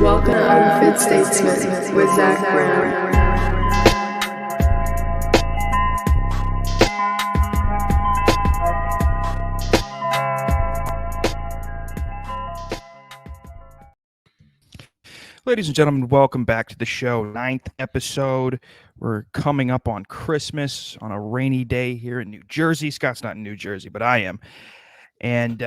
Welcome to Unfit Statesman with Zach Brown. Ladies and gentlemen, welcome back to the show. 9th episode. We're coming up on Christmas on a rainy day here in New Jersey. Scott's not in New Jersey, but I am. And,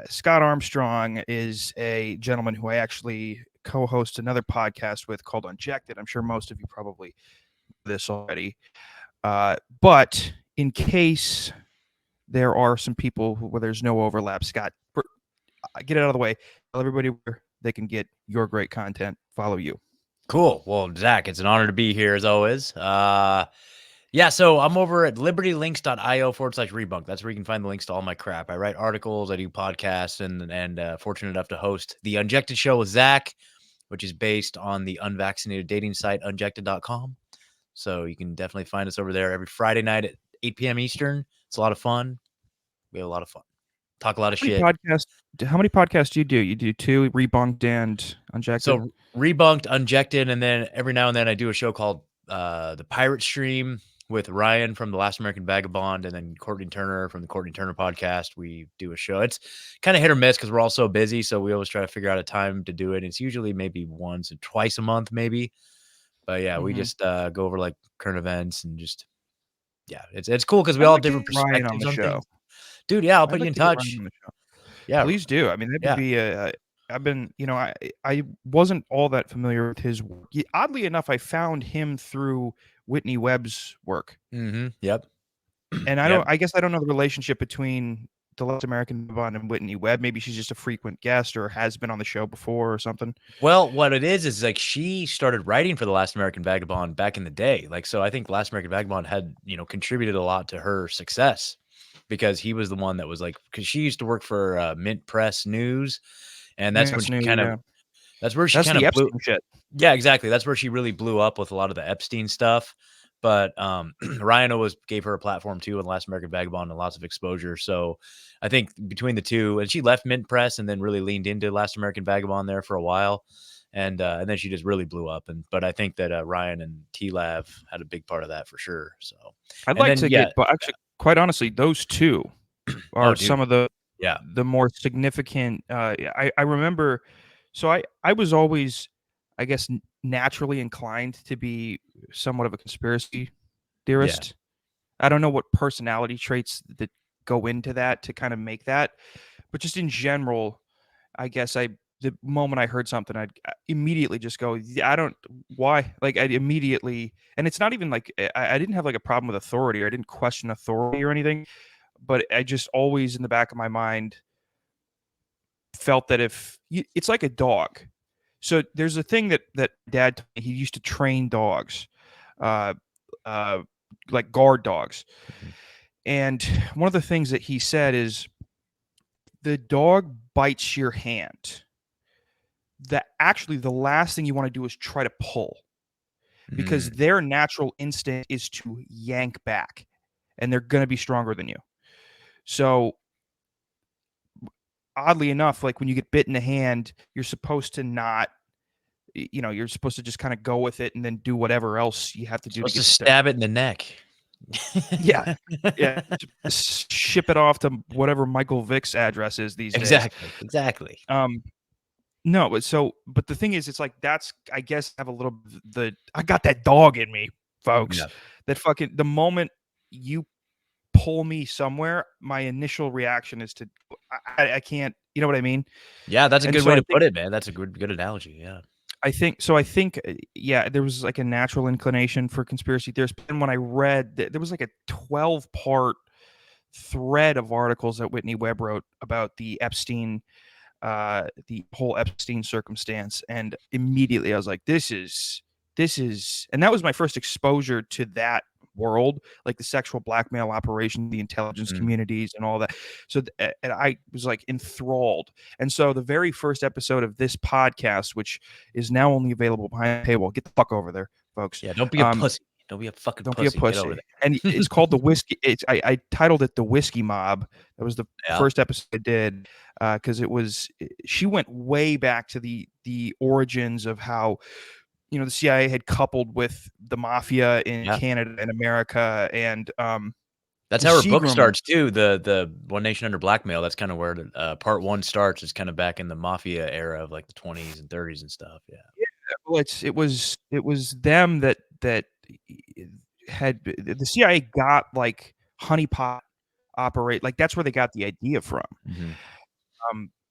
Scott Armstrong is a gentleman who I actually co-host another podcast with called Unjected. I'm sure most of you probably know this already. But in case there are some people where there's no overlap, Scott, get it out of the way. Tell everybody where they can get your great content, follow you. Cool. Well, Zach, it's an honor to be here as always. So I'm over at libertylinks.io/rebunk. That's where you can find the links to all my crap. I write articles, I do podcasts, and fortunate enough to host the Unjected Show with Zach, which is based on the unvaccinated dating site unjected.com. So you can definitely find us over there every Friday night at 8 p.m. Eastern. It's a lot of fun. We have a lot of fun. Talk a lot of shit. How many podcasts do you do? You do 2, Rebunked and Unjected? So Rebunked, Unjected, and then every now and then I do a show called The Pirate Stream with Ryan from The Last American Vagabond, and then Courtney Turner from the Courtney Turner podcast. We do a show. It's kind of hit or miss because we're all so busy, so we always try to figure out a time to do it. It's usually maybe once or twice a month, maybe. But yeah, we just go over like current events and just it's cool because we all have different perspectives on the show. Things. Dude, yeah, I'll put you in touch. Yeah, please do. I mean, that would be I've been, I wasn't all that familiar with his work. Oddly enough, I found him through Whitney Webb's work. Mm-hmm. Yep. And I guess I don't know the relationship between the Last American Vagabond and Whitney Webb. Maybe she's just a frequent guest or has been on the show before or something. Well, what it is like she started writing for the Last American Vagabond back in the day. Like, so I think Last American Vagabond had, contributed a lot to her success because he was the one that was like, because she used to work for Mint Press News. And that's when she kind of, that's where she kind of blew. Shit. Yeah, exactly. That's where she really blew up with a lot of the Epstein stuff. But Ryan always gave her a platform too, and Last American Vagabond, and lots of exposure. So I think between the two, and she left Mint Press and then really leaned into Last American Vagabond there for a while, and then she just really blew up. But I think that Ryan and T-Lav had a big part of that for sure. So I'd like to get, but actually, quite honestly, those two are some of the more significant. I remember. So I was always, I guess, naturally inclined to be somewhat of a conspiracy theorist. I don't know what personality traits that go into that to kind of make that, but just in general, I guess the moment I heard something, I'd immediately just go, I don't, why? Like I'd immediately, and it's not even like, I didn't have like a problem with authority, or I didn't question authority or anything, but I just always in the back of my mind felt that it's like a dog. So there's a thing that Dad told me. He used to train dogs, like guard dogs. And one of the things that he said is the dog bites your hand. Actually the last thing you want to do is try to pull, because their natural instinct is to yank back, and they're going to be stronger than you. So oddly enough, like when you get bit in the hand, you're supposed to not, you're supposed to just kind of go with it and then do whatever else you have to do. To stab it in the neck. Yeah. Just ship it off to whatever Michael Vick's address is these days. Exactly. No, but the thing is, it's like, that's, I guess, have a little I got that dog in me, folks. Yeah. That fucking, the moment you pull me somewhere, my initial reaction is to, I can't, you know what I mean? Yeah, that's a good way to put it, man. That's a good analogy. Yeah. I think, there was like a natural inclination for conspiracy theorists. And when I read, there was like a 12-part thread of articles that Whitney Webb wrote about the Epstein, the whole Epstein circumstance. And immediately I was like, this is, and that was my first exposure to that world, like the sexual blackmail operation, the intelligence communities and all that. So and I was like enthralled. And so the very first episode of this podcast, which is now only available behind a paywall, get the fuck over there, folks. Yeah, don't be a pussy. Don't be a fucking Don't pussy. be a Get over pussy. there. And it's called the whiskey. I titled it the Whiskey Mob. That was the first episode I did, because she went way back to the origins of how, the CIA had coupled with the mafia in Canada and America, and that's how her book starts too. The One Nation Under Blackmail. That's kind of where part 1 starts. Is kind of back in the mafia era of like the 20s and 30s and stuff. Yeah. Well, it was them that had the CIA got like honeypot operate, like that's where they got the idea from.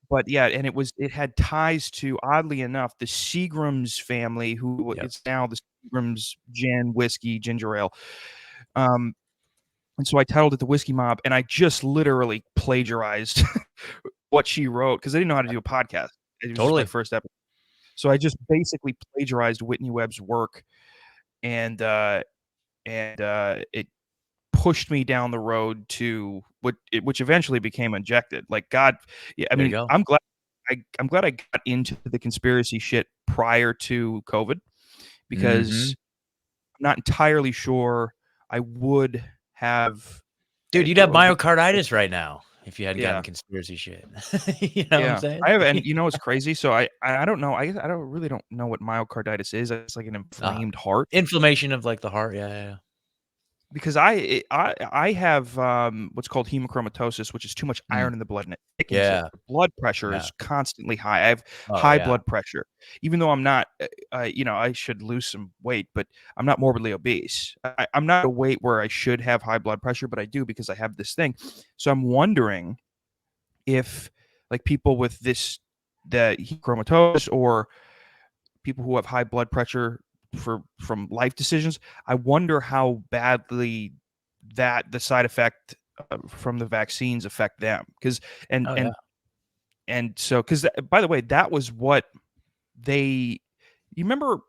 But yeah, and it had ties to, oddly enough, the Seagram's family, who it's now the Seagram's gin, whiskey, ginger ale. And so I titled it the Whiskey Mob, and I just literally plagiarized what she wrote because I didn't know how to do a podcast. It was my first episode. So I just basically plagiarized Whitney Webb's work, and it pushed me down the road to which eventually became Injected. Like, God, yeah, I mean, I'm glad I got into the conspiracy shit prior to COVID, because I'm not entirely sure I would have. Dude, you'd have myocarditis right now if you hadn't gotten conspiracy shit. You know what I'm saying? I have, and it's crazy. So I don't know. I really don't know what myocarditis is. It's like an inflamed heart. Inflammation of like the heart. Yeah. Because I have what's called hemochromatosis, which is too much iron in the blood, and it thickens it. The blood pressure is constantly high. I have high blood pressure, even though I'm not. I should lose some weight, but I'm not morbidly obese. I'm not a weight where I should have high blood pressure, but I do because I have this thing. So I'm wondering if, like, people with the hemochromatosis, or people who have high blood pressure from life decisions, I wonder how badly that the side effect from the vaccines affect them. Because by the way, that was what you remember,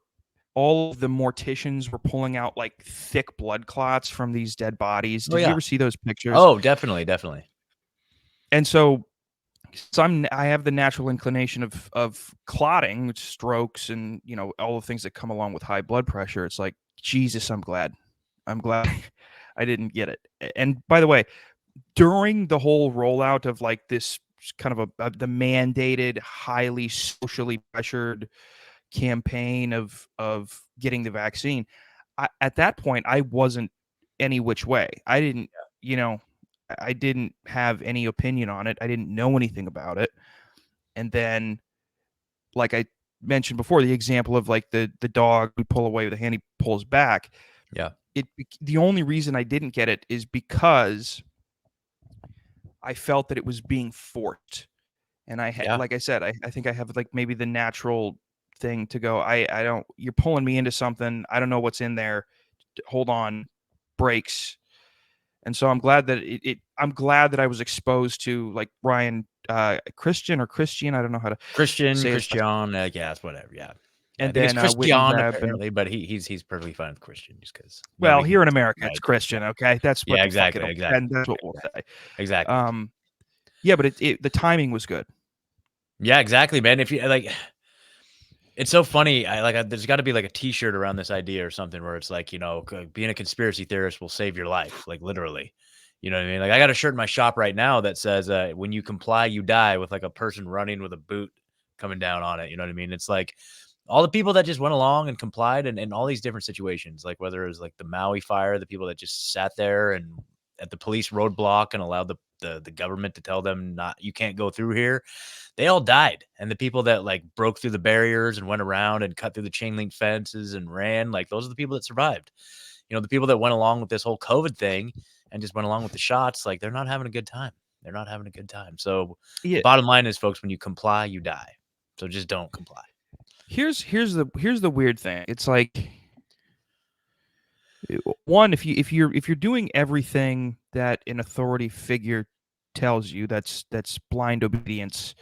all of the morticians were pulling out like thick blood clots from these dead bodies. Did you ever see those pictures? Oh, definitely. And so I have the natural inclination of clotting, strokes, and all the things that come along with high blood pressure. It's like, Jesus, I'm glad I didn't get it. And by the way, during the whole rollout of like this kind of the mandated, highly socially pressured campaign of getting the vaccine, at that point I wasn't any which way. I didn't, I didn't have any opinion on it. I didn't know anything about it. And then, like I mentioned before, the example of like the dog we pull away with a hand, he pulls back. Yeah. The only reason I didn't get it is because I felt that it was being forced. And I had, like I said, I think I have like maybe the natural thing to go, I don't, you're pulling me into something. I don't know what's in there. Hold on, brakes. And so I'm glad that I'm glad that I was exposed to, like, Ryan Christian, I don't know how to Christian, I guess, whatever, yeah. And then Christian apparently, but he's perfectly fine with Christian, just because. Well, here in America, it's Christian, okay? That's what exactly. And that's what we'll say. Exactly. Yeah, but the timing was good. Yeah, exactly, man. If you like, it's so funny. There's got to be like a T-shirt around this idea or something where it's like, being a conspiracy theorist will save your life, like literally. You know what I mean? Like, I got a shirt in my shop right now that says, "When you comply, you die," with like a person running with a boot coming down on it. You know what I mean? It's like all the people that just went along and complied, and all these different situations, like whether it was like the Maui fire, the people that just sat there and at the police roadblock and allowed the government to tell them you can't go through here. They all died. And the people that like broke through the barriers and went around and cut through the chain link fences and ran, like those are the people that survived. The people that went along with this whole COVID thing and just went along with the shots, like they're not having a good time. They're not having a good time. So the bottom line is, folks, when you comply, you die. So just don't comply. Here's the weird thing. It's like, one, if you're doing everything that an authority figure tells you, that's blind obedience.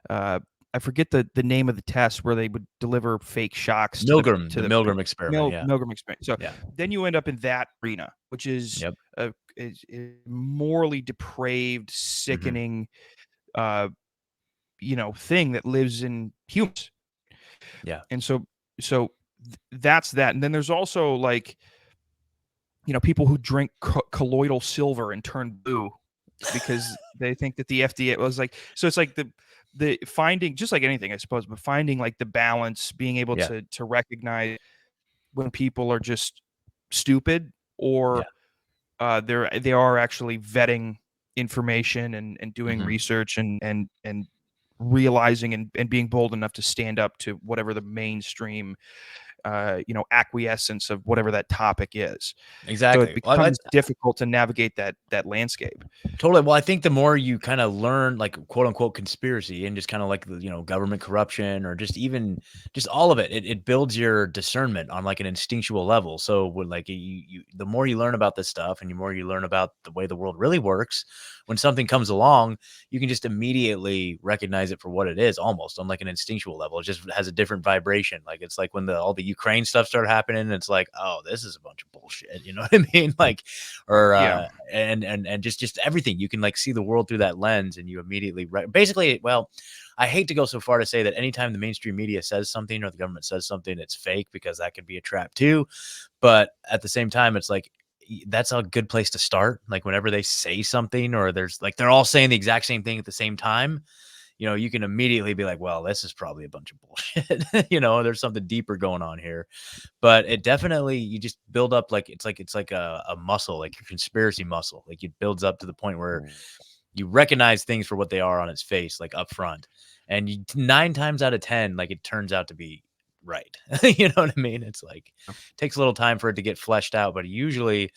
I forget the name of the test where they would deliver fake shocks. The Milgram experiment. Milgram experiment. So then you end up in that arena, which is a morally depraved, sickening, thing that lives in humans. Yeah. And so that's that. And then there's also like people who drink colloidal silver and turn blue because they think that the FDA was like, so it's like the finding, just like anything, I suppose, but finding like the balance, being able to recognize when people are just stupid or they are actually vetting information and doing research and realizing and being bold enough to stand up to whatever the mainstream acquiescence of whatever that topic is. Exactly. So it becomes difficult to navigate that landscape. Totally. Well, I think the more you kind of learn, like, quote unquote conspiracy, and just kind of like government corruption, or just even just all of it, it builds your discernment on like an instinctual level. So when like the more you learn about this stuff, and the more you learn about the way the world really works, when something comes along, you can just immediately recognize it for what it is, almost on like an instinctual level. It just has a different vibration. Like, it's like when all the Ukraine stuff started happening, it's like, oh, this is a bunch of bullshit. You know what I mean? Like, or and just everything. You can like see the world through that lens, and you immediately basically, well, I hate to go so far to say that anytime the mainstream media says something or the government says something, it's fake, because that could be a trap too. But at the same time, it's like, that's a good place to start. Like, whenever they say something, or there's like, they're all saying the exact same thing at the same time, you can immediately be like, well, this is probably a bunch of bullshit. There's something deeper going on here. But it definitely, you just build up, like, it's like a muscle, like your conspiracy muscle. Like, it builds up to the point where you recognize things for what they are on its face, like up front. And 9 times out of 10, like, it turns out to be right. You know what I mean? It's like, it takes a little time for it to get fleshed out, but usually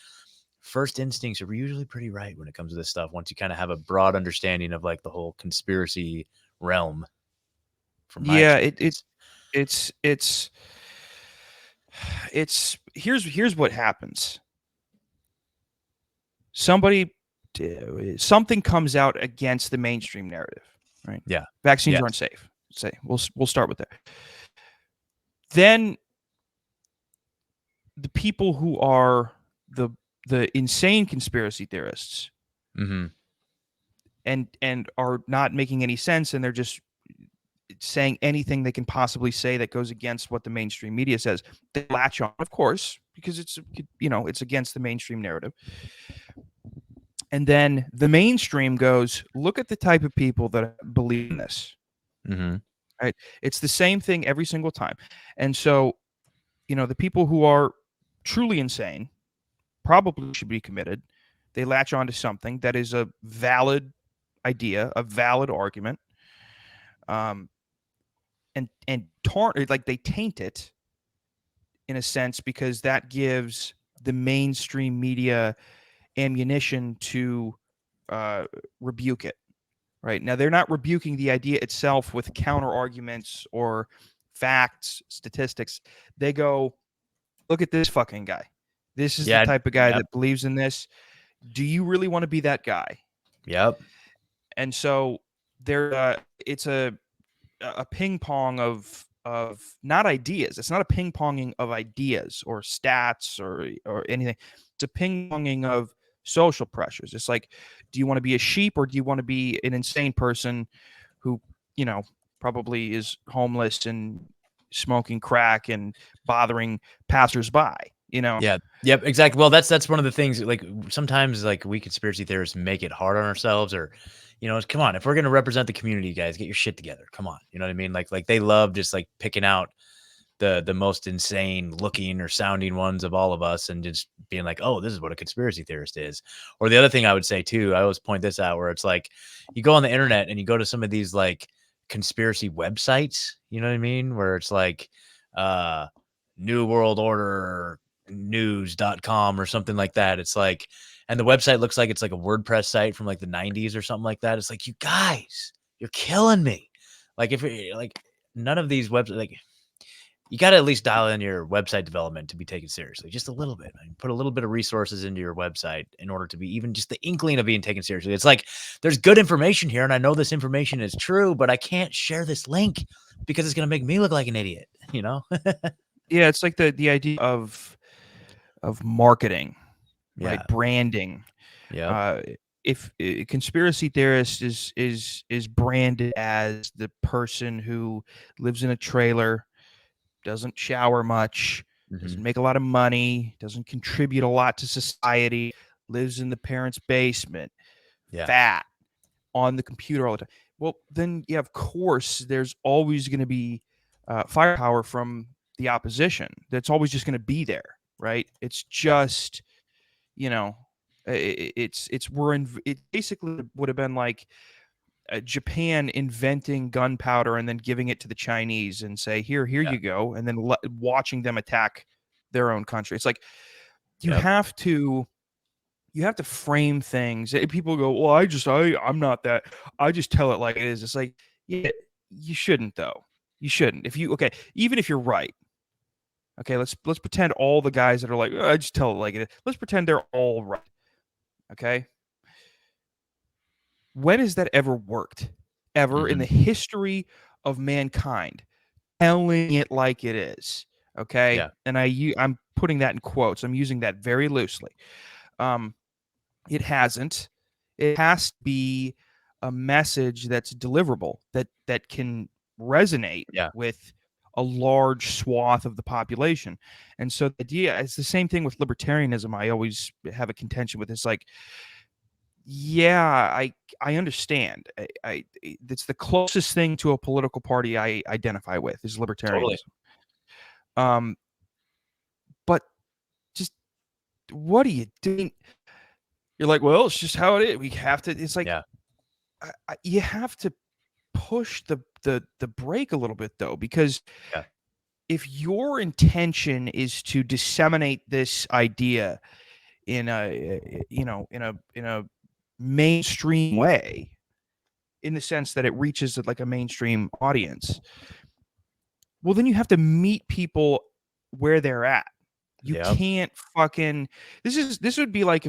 first instincts are usually pretty right when it comes to this stuff, once you kind of have a broad understanding of like the whole conspiracy realm. From my it's here's what happens. Something comes out against the mainstream narrative, right? Yeah. Vaccines aren't safe. Say we'll start with that. Then the people who are the insane conspiracy theorists and are not making any sense, and they're just saying anything they can possibly say that goes against what the mainstream media says, they latch on, of course, because it's against the mainstream narrative. And then the mainstream goes, look at the type of people that believe in this. Right? It's the same thing every single time. And so, the people who are truly insane probably should be committed. They latch onto something that is a valid idea, a valid argument, and they taint it in a sense, because that gives the mainstream media ammunition to rebuke it. Right? Now, they're not rebuking the idea itself with counter arguments or facts, statistics. They go, look at this fucking guy. This is the type of guy that believes in this. Do you really want to be that guy? Yep. And so it's a ping pong of not ideas. It's not a ping ponging of ideas or stats or anything. It's a ping ponging of social pressures. It's like, do you want to be a sheep, or do you want to be an insane person who, probably is homeless and smoking crack and bothering passersby? Yeah. Yep. Exactly. Well, that's one of the things, like, sometimes, like, we conspiracy theorists make it hard on ourselves, or, come on, if we're going to represent the community, guys, get your shit together. Come on. You know what I mean? Like they love just like picking out the most insane looking or sounding ones of all of us, and just being like, oh, this is what a conspiracy theorist is. Or the other thing I would say too, I always point this out, where it's like, you go on the internet and you go to some of these like conspiracy websites, you know what I mean? Where it's like, New World Order news.com or something like that. It's like, and the website looks like it's like a WordPress site from like the 90s or something like that. It's like, you guys, you're killing me. Like, if like, none of these websites, like, you got to at least dial in your website development to be taken seriously, just a little bit. Put a little bit of resources into your website in order to be even just the inkling of being taken seriously. It's like, there's good information here, and I know this information is true, but I can't share this link because it's going to make me look like an idiot, Yeah, it's like the idea of marketing, right? Branding. Yeah. If a conspiracy theorist is branded as the person who lives in a trailer, doesn't shower much, doesn't make a lot of money, doesn't contribute a lot to society, lives in the parents' basement, fat, on the computer all the time. Well, then, yeah, of course, there's always going to be firepower from the opposition. That's always just going to be there, right? It's just, it basically would have been like Japan inventing gunpowder and then giving it to the Chinese and say, here you go, and then watching them attack their own country. It's like you have to frame things. People go, well, I'm not that. I just tell it like it is. It's like, yeah, you shouldn't though. You shouldn't. Even if you're right. Okay, let's pretend all the guys that are like, I just tell it like it is. Let's pretend they're all right. Okay. When has that ever worked? Ever in the history of mankind? Telling it like it is. Okay. Yeah. And I'm putting that in quotes. I'm using that very loosely. It hasn't. It has to be a message that's deliverable, that can resonate with a large swath of the population. And so the idea, it's the same thing with libertarianism. I always have a contention with. It's like, yeah, I understand. It's the closest thing to a political party I identify with is libertarianism. Totally. But just what are you doing? You're like, well, it's just how it is. We have to. It's like, you have to push the brake a little bit though, because if your intention is to disseminate this idea in a mainstream way, in the sense that it reaches like a mainstream audience, well, then you have to meet people where they're at. You can't fucking. This would be like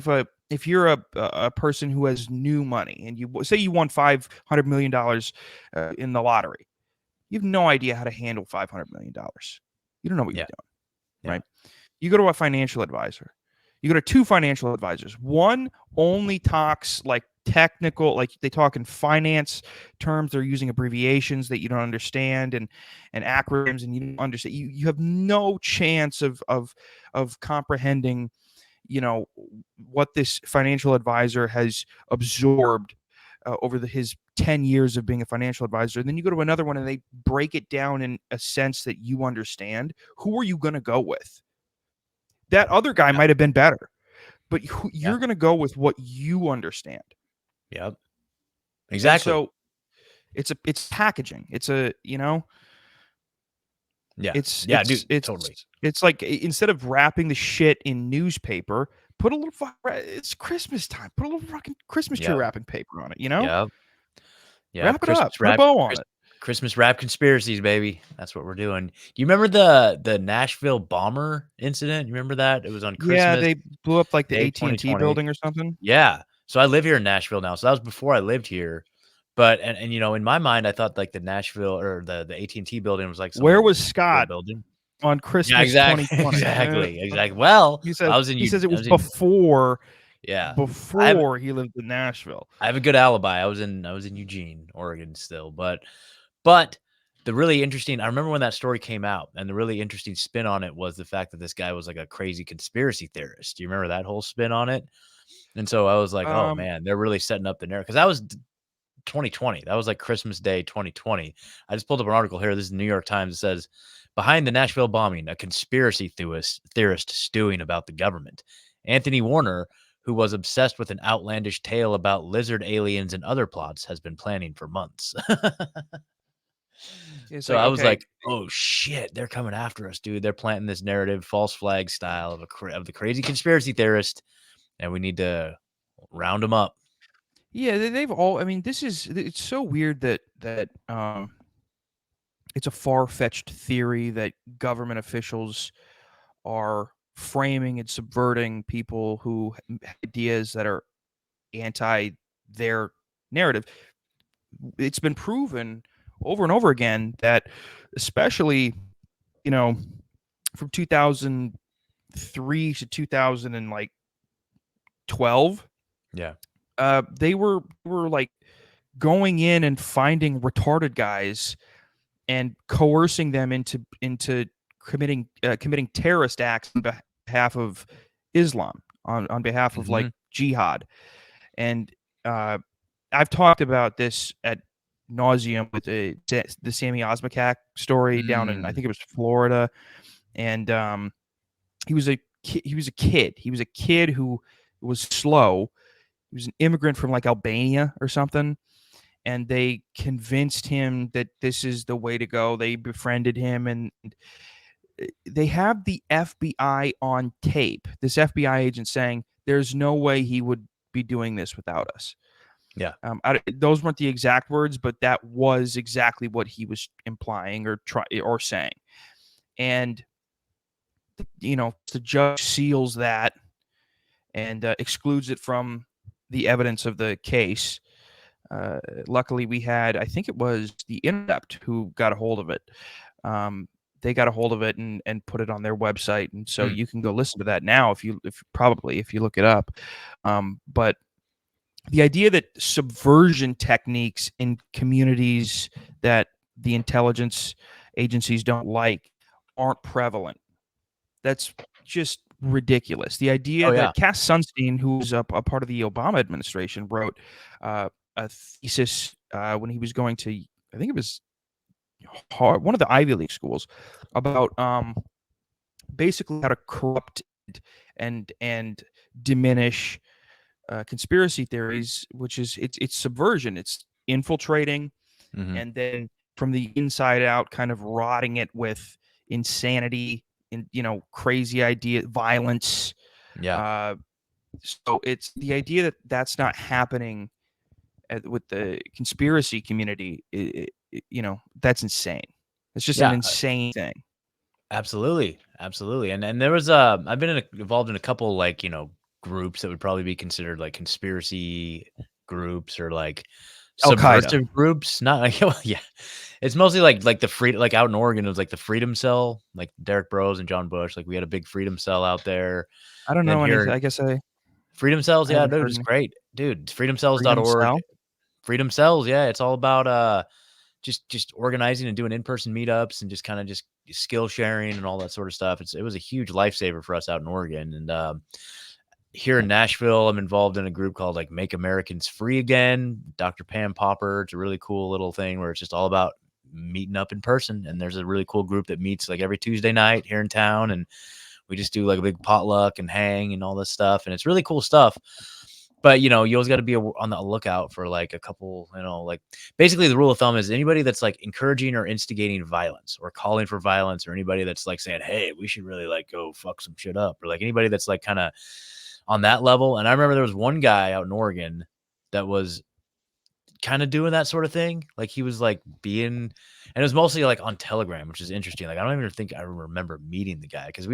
if you're a person who has new money and you say you won $500 million in the lottery. You have no idea how to handle $500 million. You don't know what you're doing, right? You go to a financial advisor. You go to two financial advisors. One only talks like technical, like they talk in finance terms. They're using abbreviations that you don't understand and acronyms, and you don't understand. You have no chance of comprehending, what this financial advisor has absorbed over his 10 years of being a financial advisor. And then you go to another one and they break it down in a sense that you understand. Who are you going to go with? That other guy might have been better, but you're going to go with what you understand. Yep. Exactly. And so it's packaging. It's totally. It's like, instead of wrapping the shit in newspaper, put a little. It's Christmas time. Put a little fucking Christmas tree wrapping paper on it. Yeah. Wrap it up. Put a bow on it. Christmas wrap conspiracies, baby. That's what we're doing. Do you remember the Nashville bomber incident? You remember that? It was on Christmas. Yeah, they blew up like the AT&T building or something. Yeah. So I live here in Nashville now. So that was before I lived here. But and in my mind, I thought like the Nashville or the AT&T building was like some where was Scott building on Christmas 2020? Exactly. Well, he said, I was in. He says it was before. Yeah, before he lived in Nashville. I have a good alibi. I was in Eugene, Oregon still, but the really interesting, I remember when that story came out, and the really interesting spin on it was the fact that this guy was like a crazy conspiracy theorist. Do you remember that whole spin on it? And so I was like, oh man, they're really setting up the narrative, because that was 2020. That was like Christmas Day 2020. I just pulled up an article here. This is the New York Times. It says, behind the Nashville bombing, a conspiracy theorist stewing about the government. Anthony Warner, who was obsessed with an outlandish tale about lizard aliens and other plots, has been planning for months. So like, I was like, oh shit, they're coming after us, dude. They're planting this narrative, false flag style of the crazy conspiracy theorist, and we need to round them up. Yeah, they've all. I mean, it's so weird that it's a far-fetched theory that government officials are framing and subverting people who have ideas that are anti their narrative. It's been proven over and over again that, especially, from 2003 to 2012, they were like going in and finding retarded guys and coercing them into committing terrorist acts on behalf of Islam, on behalf of like jihad. And I've talked about this at nauseum with the Sammy Osmakak story down in, I think it was Florida. And he was a kid who was slow. He was an immigrant from like Albania or something. And they convinced him that this is the way to go. They befriended him, and they have the FBI on tape. This FBI agent saying, "There's no way he would be doing this without us." Yeah. Those weren't the exact words, but that was exactly what he was implying or saying. And the judge seals that and excludes it from the evidence of the case. Luckily, we had, I think it was The Intercept who got a hold of it. They got a hold of it and put it on their website, and so you can go listen to that now if you look it up. But the idea that subversion techniques in communities that the intelligence agencies don't like aren't prevalent, that's just ridiculous. The idea that Cass Sunstein, who was a part of the Obama administration, wrote a thesis when he was going to, I think it was one of the Ivy League schools, about basically how to corrupt and diminish conspiracy theories, which is it's subversion. It's infiltrating and then from the inside out kind of rotting it with insanity and crazy idea, violence. So it's the idea that that's not happening with the conspiracy community. That's insane. It's just an insane thing. Absolutely. And there was I've been involved in a couple groups that would probably be considered like conspiracy groups or like subversive groups. Not like it's mostly like the freedom, like out in Oregon it was like the Freedom Cell, like Derek Bros and John Bush. Like we had a big Freedom Cell out there. I don't know anything. I guess Freedom Cells, dude, it's great, dude. Freedomcells.org. Freedom Cells, it's all about just organizing and doing in-person meetups and just kind of just skill sharing and all that sort of stuff. It was a huge lifesaver for us out in Oregon. And here in Nashville, I'm involved in a group called like Make Americans Free Again. Dr. Pam Popper. It's a really cool little thing where it's just all about meeting up in person. And there's a really cool group that meets like every Tuesday night here in town. And we just do like a big potluck and hang and all this stuff. And it's really cool stuff. But, you always got to be on the lookout for like a couple, like basically the rule of thumb is anybody that's like encouraging or instigating violence or calling for violence, or anybody that's like saying, hey, we should really like go fuck some shit up, or like anybody that's like kind of on that level. And I remember there was one guy out in Oregon that was kind of doing that sort of thing. Like he was like and it was mostly like on Telegram, which is interesting. Like I don't even think I remember meeting the guy, because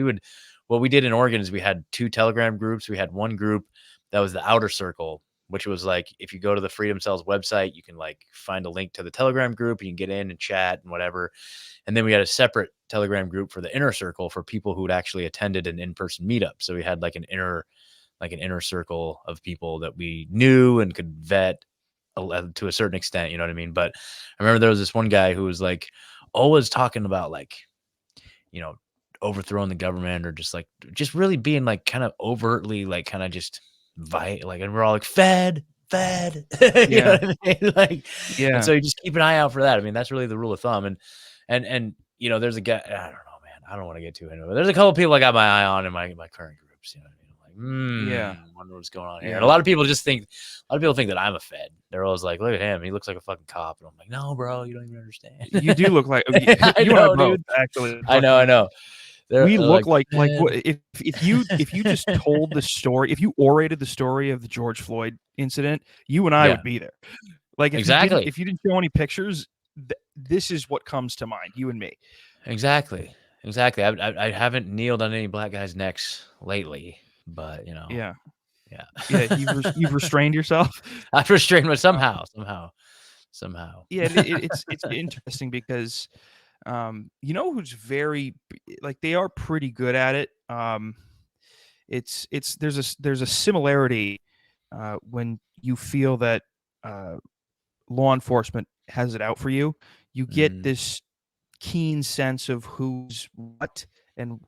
what we did in Oregon is we had 2 Telegram groups. We had one group that was the Outer Circle, which was like, if you go to the Freedom Cells website, you can like find a link to the Telegram group. You can get in and chat and whatever. And then we had a separate Telegram group for the Inner Circle for people who had actually attended an in-person meetup. So we had like an inner circle of people that we knew and could vet to a certain extent, you know what I mean? But I remember there was this one guy who was like always talking about like, overthrowing the government, or just really being like kind of overtly like kind of just like, and we're all like fed you know what I mean? Like, and so you just keep an eye out for that. I mean, that's really the rule of thumb. And there's a guy, I don't know, man, I don't want to get too into it, but there's a couple of people I got my eye on in my current groups, you know what I mean? I'm like, I wonder what's going on here. And a lot of people think that I'm a Fed. They're always like, look at him, he looks like a fucking cop. And I'm like, no, bro, you don't even understand. You do look like I know, dude. Actually, I know. We look like if you just told the story, if you orated the story of the George Floyd incident, you and I would be there. Like if you didn't show any pictures, this is what comes to mind. You and me. Exactly. I haven't kneeled on any black guys' necks lately, but Yeah. You've restrained yourself. I've restrained myself somehow. Yeah, it's interesting because. Who's very like, they are pretty good at it. There's a similarity when you feel that law enforcement has it out for you. You get this keen sense of who's what and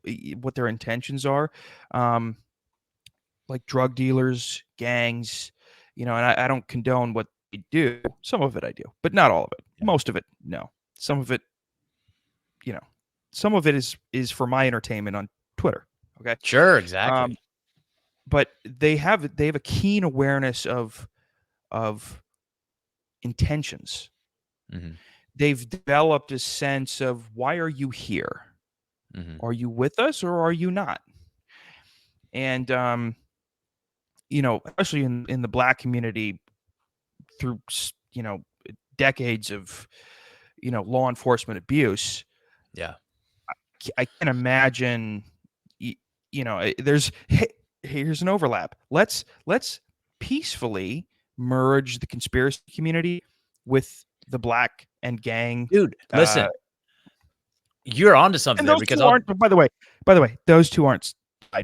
what their intentions are. Like drug dealers, gangs, and I don't condone what they do. Some of it I do, but not all of it. Yeah. Most of it, no. Some of it, some of it is for my entertainment on Twitter. Okay. Sure, exactly. But they have a keen awareness of intentions. Mm-hmm. They've developed a sense of, why are you here? Mm-hmm. Are you with us or are you not? And especially in the Black community, through decades of law enforcement abuse. Yeah. I can imagine. Here's an overlap. Let's peacefully merge the conspiracy community with the Black and gang. Dude, listen, you're onto something And there, those because two aren't. By the way, those two aren't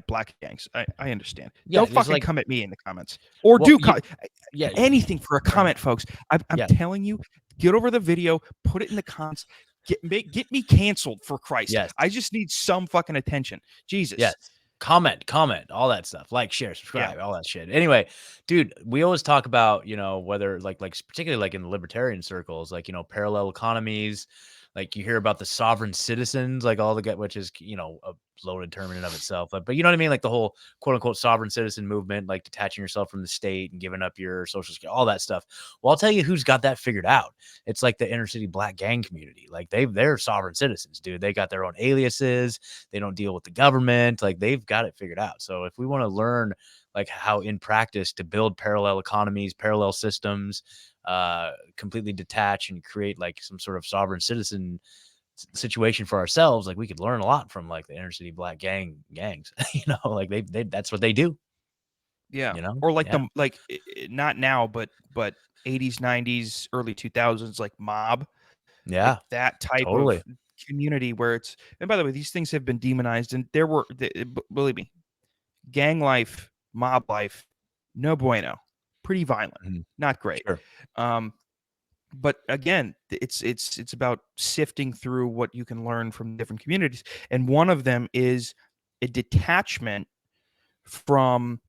Black gangs. I understand. Yeah, don't fucking like, come at me in the comments, or yeah, anything for a comment, folks. I'm Yeah. telling you, get over the video, put it in the comments, get me canceled, for Christ. Yes. I just need some fucking attention. Jesus. Yes. Comment, all that stuff. Like, share, subscribe, all that shit. Anyway, dude, we always talk about, whether like particularly like in the libertarian circles, like, parallel economies. Like, you hear about the sovereign citizens, like all the which is, a loaded term in and of itself. But you know what I mean? Like the whole quote unquote sovereign citizen movement, like detaching yourself from the state and giving up your social security, all that stuff. Well, I'll tell you who's got that figured out. It's like the inner city Black gang community. Like they're sovereign citizens, dude. They got their own aliases. They don't deal with the government. Like, they've got it figured out. So if we want to learn like how in practice to build parallel economies, parallel systems, completely detach and create like some sort of sovereign citizen situation for ourselves, like we could learn a lot from like the inner city Black gangs. Like they that's what they do. Yeah. Or like not now, but 80s, 90s, early 2000s, like mob. Yeah. Like that type of community where it's, and by the way, these things have been demonized, and believe me, gang life, mob life, no bueno, pretty violent, not great. Sure. But again, it's about sifting through what you can learn from different communities, and one of them is a detachment from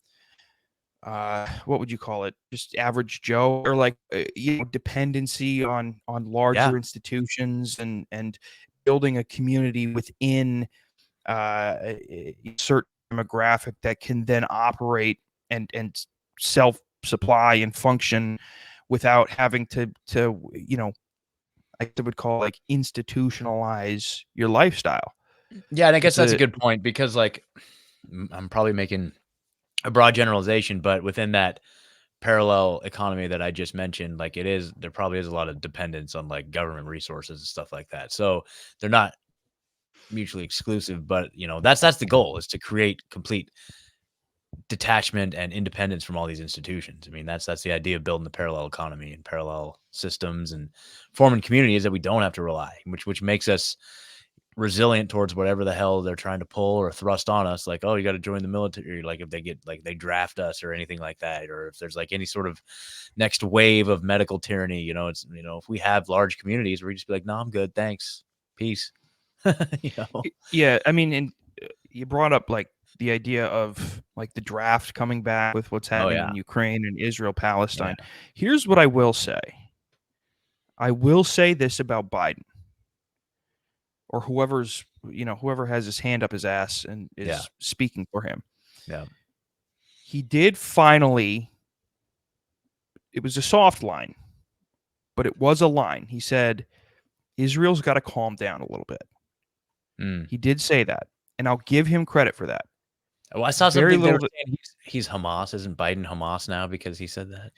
what would you call it? Just average Joe, or like dependency on larger institutions, and building a community within a certain demographic that can then operate and self supply and function without having to I would call like institutionalize your lifestyle. Yeah, and I guess that's a good point, because like I'm probably making a broad generalization, but within that parallel economy that I just mentioned, like there probably is a lot of dependence on like government resources and stuff like that. So they're not mutually exclusive, but that's the goal, is to create complete detachment and independence from all these institutions. I mean, that's the idea of building the parallel economy and parallel systems and forming communities that we don't have to rely, which makes us resilient towards whatever the hell they're trying to pull or thrust on us. Like, oh, you got to join the military. Like if they get like they draft us or anything like that, or if there's like any sort of next wave of medical tyranny, it's if we have large communities where we just be like, no, I'm good, thanks, peace. Yeah, I mean, and you brought up like the idea of like the draft coming back with what's happening in Ukraine and Israel, Palestine. Yeah. Here's what I will say. I will say this about Biden, or whoever has his hand up his ass and is speaking for him. Yeah. He did finally, it was a soft line, but it was a line. He said, Israel's got to calm down a little bit. He did say that, and I'll give him credit for that. Oh, I saw something they were saying he's Hamas. Isn't Biden Hamas now because he said that?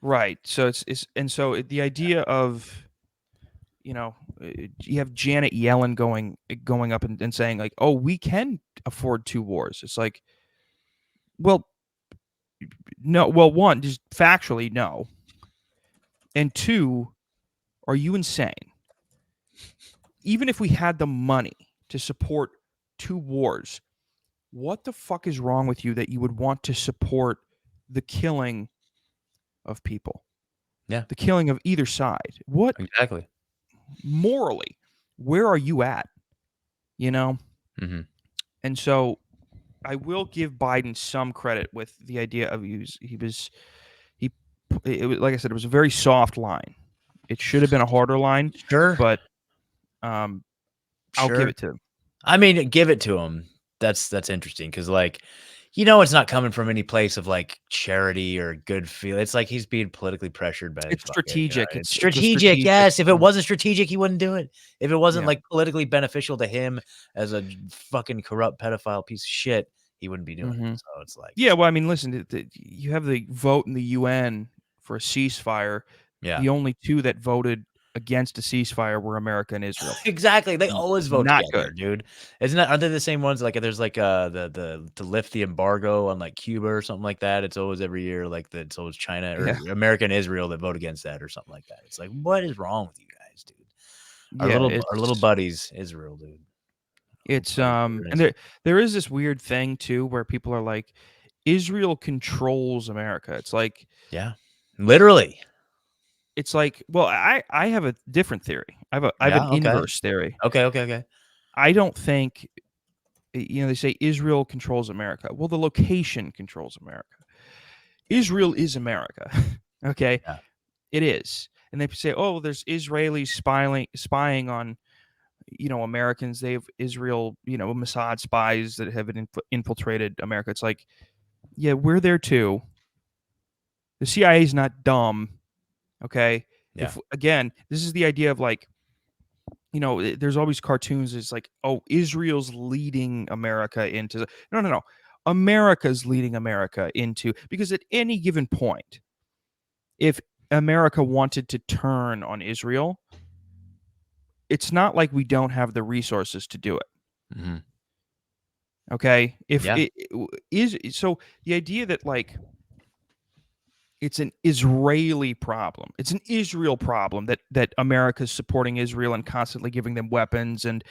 Right. So so the idea of, you have Janet Yellen going up and saying like, oh, we can afford 2 wars. It's like, well, no. Well, one, just factually, no. And 2, are you insane? Even if we had the money to support 2 wars, what the fuck is wrong with you that you would want to support the killing of people? Yeah. The killing of either side. What? Exactly. Morally, where are you at? You know? Mm-hmm. And so I will give Biden some credit with the idea of it was like I said, it was a very soft line. It should have been a harder line. Sure. But I'll give it to him. I mean, give it to him. That's interesting because, like, it's not coming from any place of like charity or good feel. It's like he's being politically pressured by. It's strategic. It's strategic. Yes, if it wasn't strategic, he wouldn't do it. If it wasn't like politically beneficial to him as a fucking corrupt pedophile piece of shit, he wouldn't be doing it. So it's like, yeah. Well, I mean, listen, you have the vote in the UN for a ceasefire. Yeah. The only two that voted against a ceasefire were America and Israel. Exactly. They always vote not together, good, dude. Aren't they the same ones? Like there's like the to lift the embargo on like Cuba or something like that. It's always every year like that. It's always China or America and Israel that vote against that or something like that. It's like, what is wrong with you guys, dude? Our little buddies, Israel, dude. It's and there is this weird thing too where people are like, Israel controls America. It's like, yeah, literally. It's like, well, I have a different theory. I have an inverse theory. Okay. I don't think, they say Israel controls America. Well, the location controls America. Israel is America. Okay, it is. And they say, oh, there's Israelis spying on, Americans. They have Israel, Mossad spies that have infiltrated America. It's like, yeah, we're there too. The CIA is not dumb. Okay. Yeah. If, again, this is the idea of like, there's always cartoons. It's like, oh, Israel's leading America into. No. America's leading America into, because at any given point, if America wanted to turn on Israel, it's not like we don't have the resources to do it. Mm-hmm. Okay. If it is, so the idea that like, it's an Israeli problem. It's an Israel problem that America's supporting Israel and constantly giving them weapons and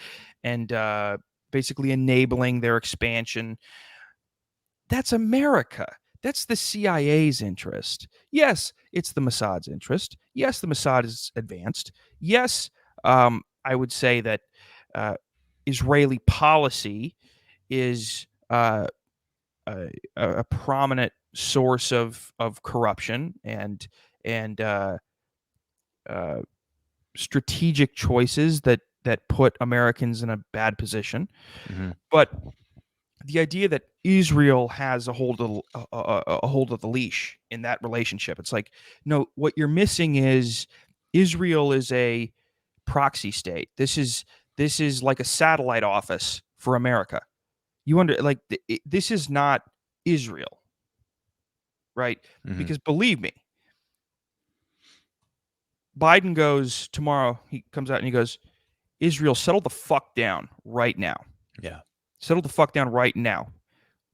basically enabling their expansion. That's America. That's the CIA's interest. Yes, it's the Mossad's interest. Yes, the Mossad is advanced. Yes, I would say that Israeli policy is a prominent source of corruption and strategic choices that put Americans in a bad position. Mm-hmm. But the idea that Israel has a hold of the leash in that relationship, it's like, no, what you're missing is Israel is a proxy state. This is like a satellite office for America. This is not Israel. Right? Mm-hmm. Because believe me, Biden goes tomorrow, he comes out and he goes, Israel, settle the fuck down right now. Yeah. Settle the fuck down right now.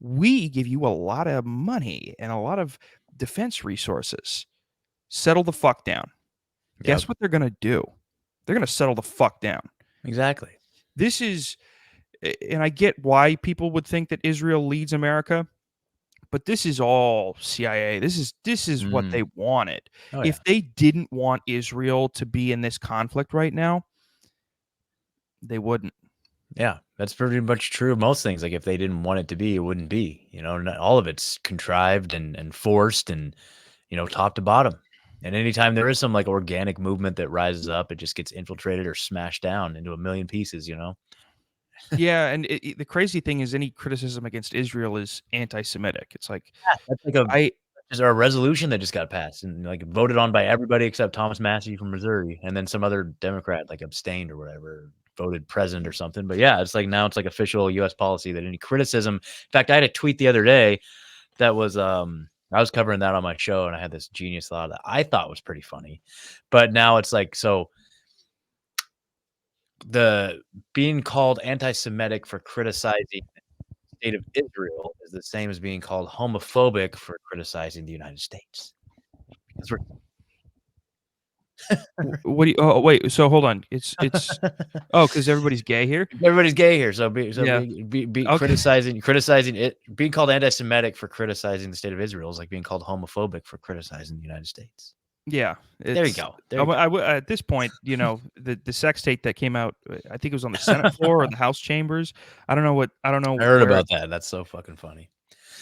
We give you a lot of money and a lot of defense resources. Settle the fuck down. Yep. Guess what they're going to do? They're going to settle the fuck down. Exactly. This is, and I get why people would think that Israel leads America. But this is all CIA. This is what they wanted. Oh, if they didn't want Israel to be in this conflict right now, they wouldn't. Yeah, that's pretty much true of most things. Like if they didn't want it to be, it wouldn't be. Not all of it's contrived and forced and, top to bottom. And anytime there is some like organic movement that rises up, it just gets infiltrated or smashed down into a million pieces, Yeah, and the crazy thing is any criticism against Israel is anti-Semitic. It's like, that's like a resolution that just got passed and like voted on by everybody except Thomas Massey from Missouri, and then some other Democrat like abstained or whatever, voted present or something. But yeah, it's like now it's like official U.S. policy that any criticism. In fact, I had a tweet the other day that was I was covering that on my show, and I had this genius thought that I thought was pretty funny, but now it's like so. The being called anti-Semitic for criticizing the state of Israel is the same as being called homophobic for criticizing the United States. What do you? Oh, wait. So hold on. It's because everybody's gay here. Everybody's gay here. So criticizing it, being called anti-Semitic for criticizing the state of Israel is like being called homophobic for criticizing the United States. Yeah, there you go. At this point, the sex tape that came out, I think it was on the Senate floor or the House chambers. I don't know. I heard about that. That's so fucking funny.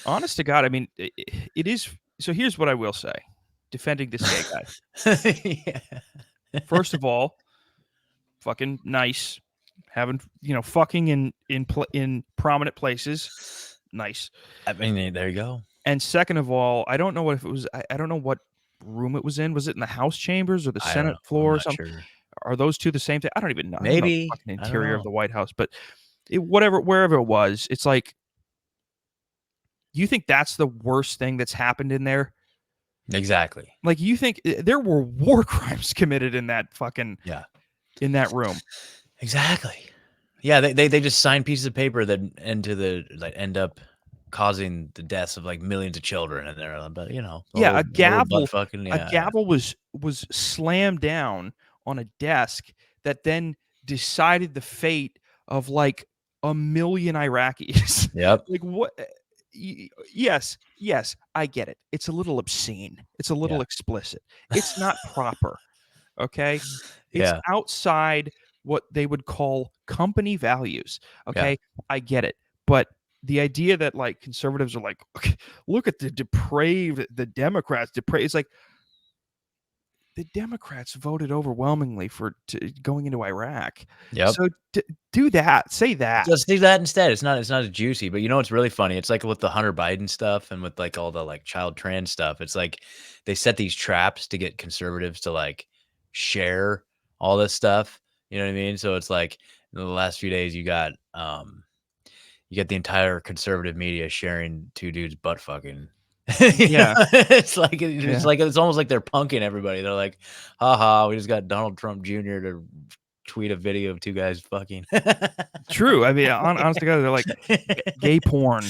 Honest to God, I mean, it is. So here's what I will say, defending this gay guy. Yeah. First of all, fucking nice, having fucking in prominent places, nice. I mean, there you go. And second of all, I don't know if it was. I don't know what room it was in. Was it in the House chambers or the Senate floor or something? Sure. Are those two the same thing? I don't even know. Maybe. I don't know the fucking interior of the White House, but wherever it was, it's like, you think that's the worst thing that's happened in there? Exactly. Like, you think there were war crimes committed in that fucking in that room? Exactly. Yeah, they just sign pieces of paper that end up causing the deaths of like millions of children, and they're but a gavel was slammed down on a desk that then decided the fate of like 1 million Iraqis. Yep. Like, what? Yes, I get it. It's a little obscene. It's a little explicit. It's not proper. Okay? It's outside what they would call company values. Okay? Yeah. I get it. But the idea that like conservatives are like, look at the Democrats depraved. It's like, the Democrats voted overwhelmingly for going into Iraq. Yep. So do that. Say that. Just do that instead. It's not as juicy. But it's really funny. It's like with the Hunter Biden stuff and with like all the like child trans stuff. It's like they set these traps to get conservatives to like share all this stuff. You know what I mean? So it's like in the last few days, you got the entire conservative media sharing two dudes butt fucking. It's almost like they're punking everybody. They're like, haha, we just got Donald Trump Jr. to tweet a video of two guys fucking. True. I mean, honest to God, they're like gay porn.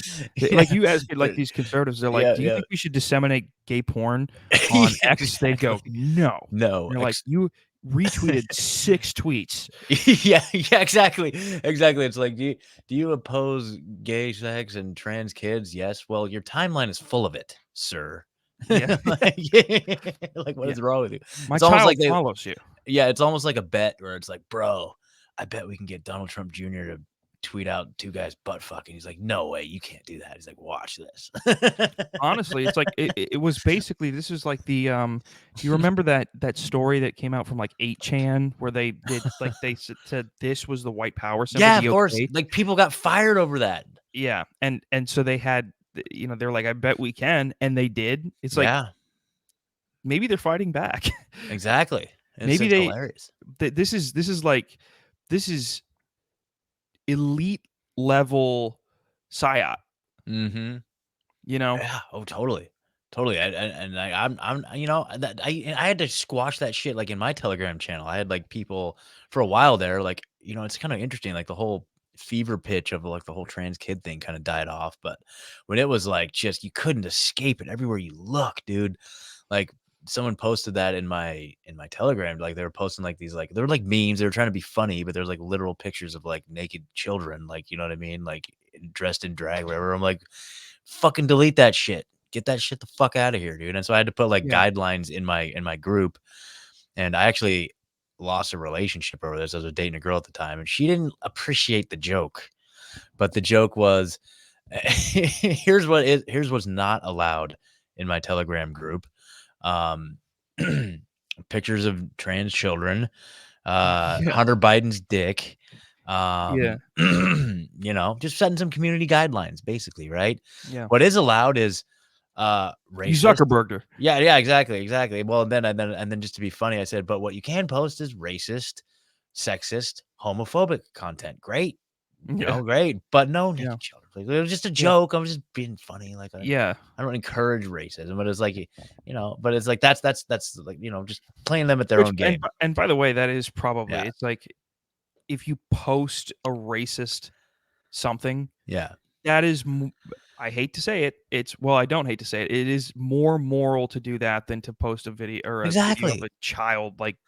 Like, you ask like these conservatives, they're like, do you think we should disseminate gay porn on X? Exactly. They go, no. You're like, you retweeted 6 tweets. Yeah, exactly. It's like, do you oppose gay sex and trans kids? Yes. Well, your timeline is full of it, sir. Yeah. Like, what is wrong with you? My child follows you. Yeah, it's almost like a bet where it's like, bro, I bet we can get Donald Trump Jr. to tweet out two guys butt fucking. He's like, no way, you can't do that. He's like, watch this. Honestly, it's like it was basically, this is like the do you remember that story that came out from like 8chan where they did like they said this was the white power symbol? Yeah, of course. Like, people got fired over that. Yeah, and so they had, they're like, I bet we can, and they did. It's like, maybe they're fighting back. Exactly. Maybe hilarious. This is elite level psyop. Mm-hmm. Yeah. Oh, totally. And I'm I had to squash that shit like in my Telegram channel. I had like people for a while there, like, it's kind of interesting, like the whole fever pitch of like the whole trans kid thing kind of died off. But when it was like, just, you couldn't escape it everywhere you look, dude. Like, someone posted that in my Telegram, like they were posting like these, like, they're like memes, they were trying to be funny, but there's like literal pictures of like naked children, like, you know what I mean, like dressed in drag, whatever. I'm like, fucking delete that shit, get that shit the fuck out of here, dude. And so I had to put like guidelines in my group, and I actually lost a relationship over this. I was dating a girl at the time, and she didn't appreciate the joke, but the joke was, here's what's not allowed in my Telegram group. Pictures of trans children, Hunter Biden's dick, just setting some community guidelines, basically, right? Yeah. What is allowed is racist. You Zuckerberg. Yeah, exactly. Well, and then just to be funny, I said, but what you can post is racist, sexist, homophobic content. Great. Great, but no naked children, please. It was just a joke. I'm just being funny. Like, I don't encourage racism, but it's like, but it's like that's like, just playing them at their own game. And by the way, that is probably it's like, if you post a racist something, that is, I hate to say it, I don't hate to say it. It is more moral to do that than to post a video or a video of a child like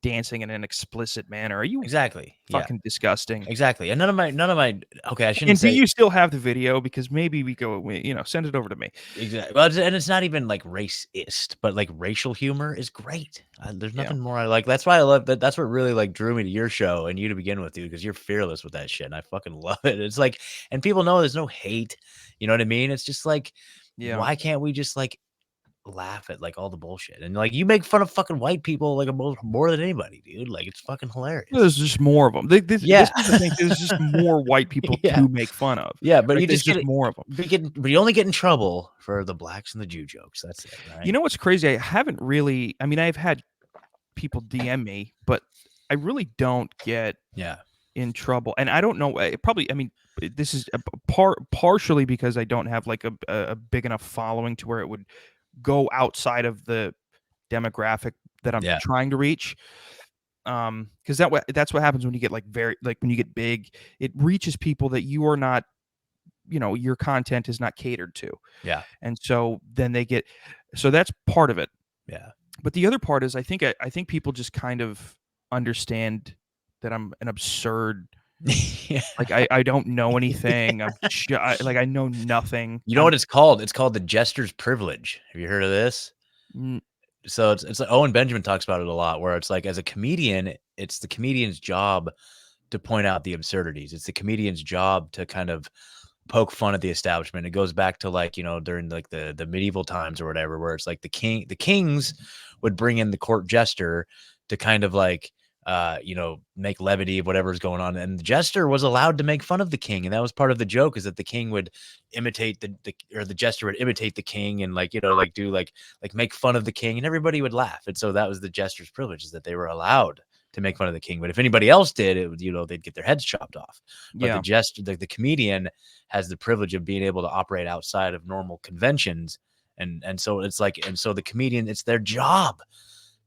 dancing in an explicit manner. Are you exactly fucking disgusting? Exactly. And none of my okay, I shouldn't and say. Do you still have the video? Because maybe send it over to me. Exactly. Well, and it's not even like racist, but like racial humor is great. There's nothing more I like. That's why I love that. That's what really like drew me to your show and you to begin with, dude, because you're fearless with that shit. And I fucking love it. It's like, and people know there's no hate. You know what I mean? It's just like, why can't we just like laugh at like all the bullshit? And like, you make fun of fucking white people like more than anybody, dude. Like, it's fucking hilarious. There's just more of them. This is the thing. There's just more white people to make fun of. Yeah, but you just get more of them. But you only get in trouble for the blacks and the Jew jokes. That's it, right? You know what's crazy? I haven't really. I mean, I've had people DM me, but I really don't get in trouble. And I don't know. Probably. I mean, this is partially because I don't have like a big enough following to where it would go outside of the demographic that I'm trying to reach. Because that's what happens when you get when you get big. It reaches people that you are not, your content is not catered to. Yeah. And so then so that's part of it. Yeah. But the other part is I think people just kind of understand that I'm an absurd. Like I don't know anything. I know nothing. You know what it's called? It's called the jester's privilege. Have you heard of this? So it's like Owen Benjamin talks about it a lot, where it's like, as a comedian, it's the comedian's job to point out the absurdities. It's the comedian's job to kind of poke fun at the establishment. It goes back to like, during like the medieval times or whatever, where it's like the kings would bring in the court jester to kind of like, make levity of whatever's going on. And the jester was allowed to make fun of the king. And that was part of the joke, is that the king would imitate the jester would imitate the king and make fun of the king, and everybody would laugh. And so that was the jester's privilege, is that they were allowed to make fun of the king. But if anybody else did, it would, they'd get their heads chopped off. But the jester, the comedian, has the privilege of being able to operate outside of normal conventions. And so it's like, and so the comedian, it's their job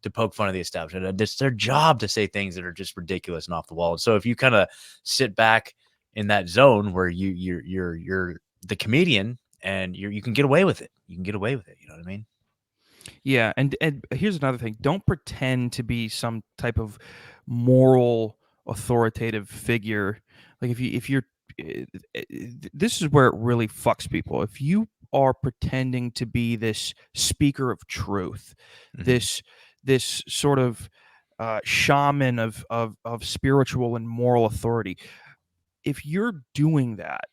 to poke fun of the establishment, and it's their job to say things that are just ridiculous and off the wall. And so if you kind of sit back in that zone where you're the comedian and you can get away with it, you know what I mean? Yeah, and here's another thing: don't pretend to be some type of moral authoritative figure. Like if you're, this is where it really fucks people. If you are pretending to be this speaker of truth, this sort of shaman of spiritual and moral authority, if you're doing that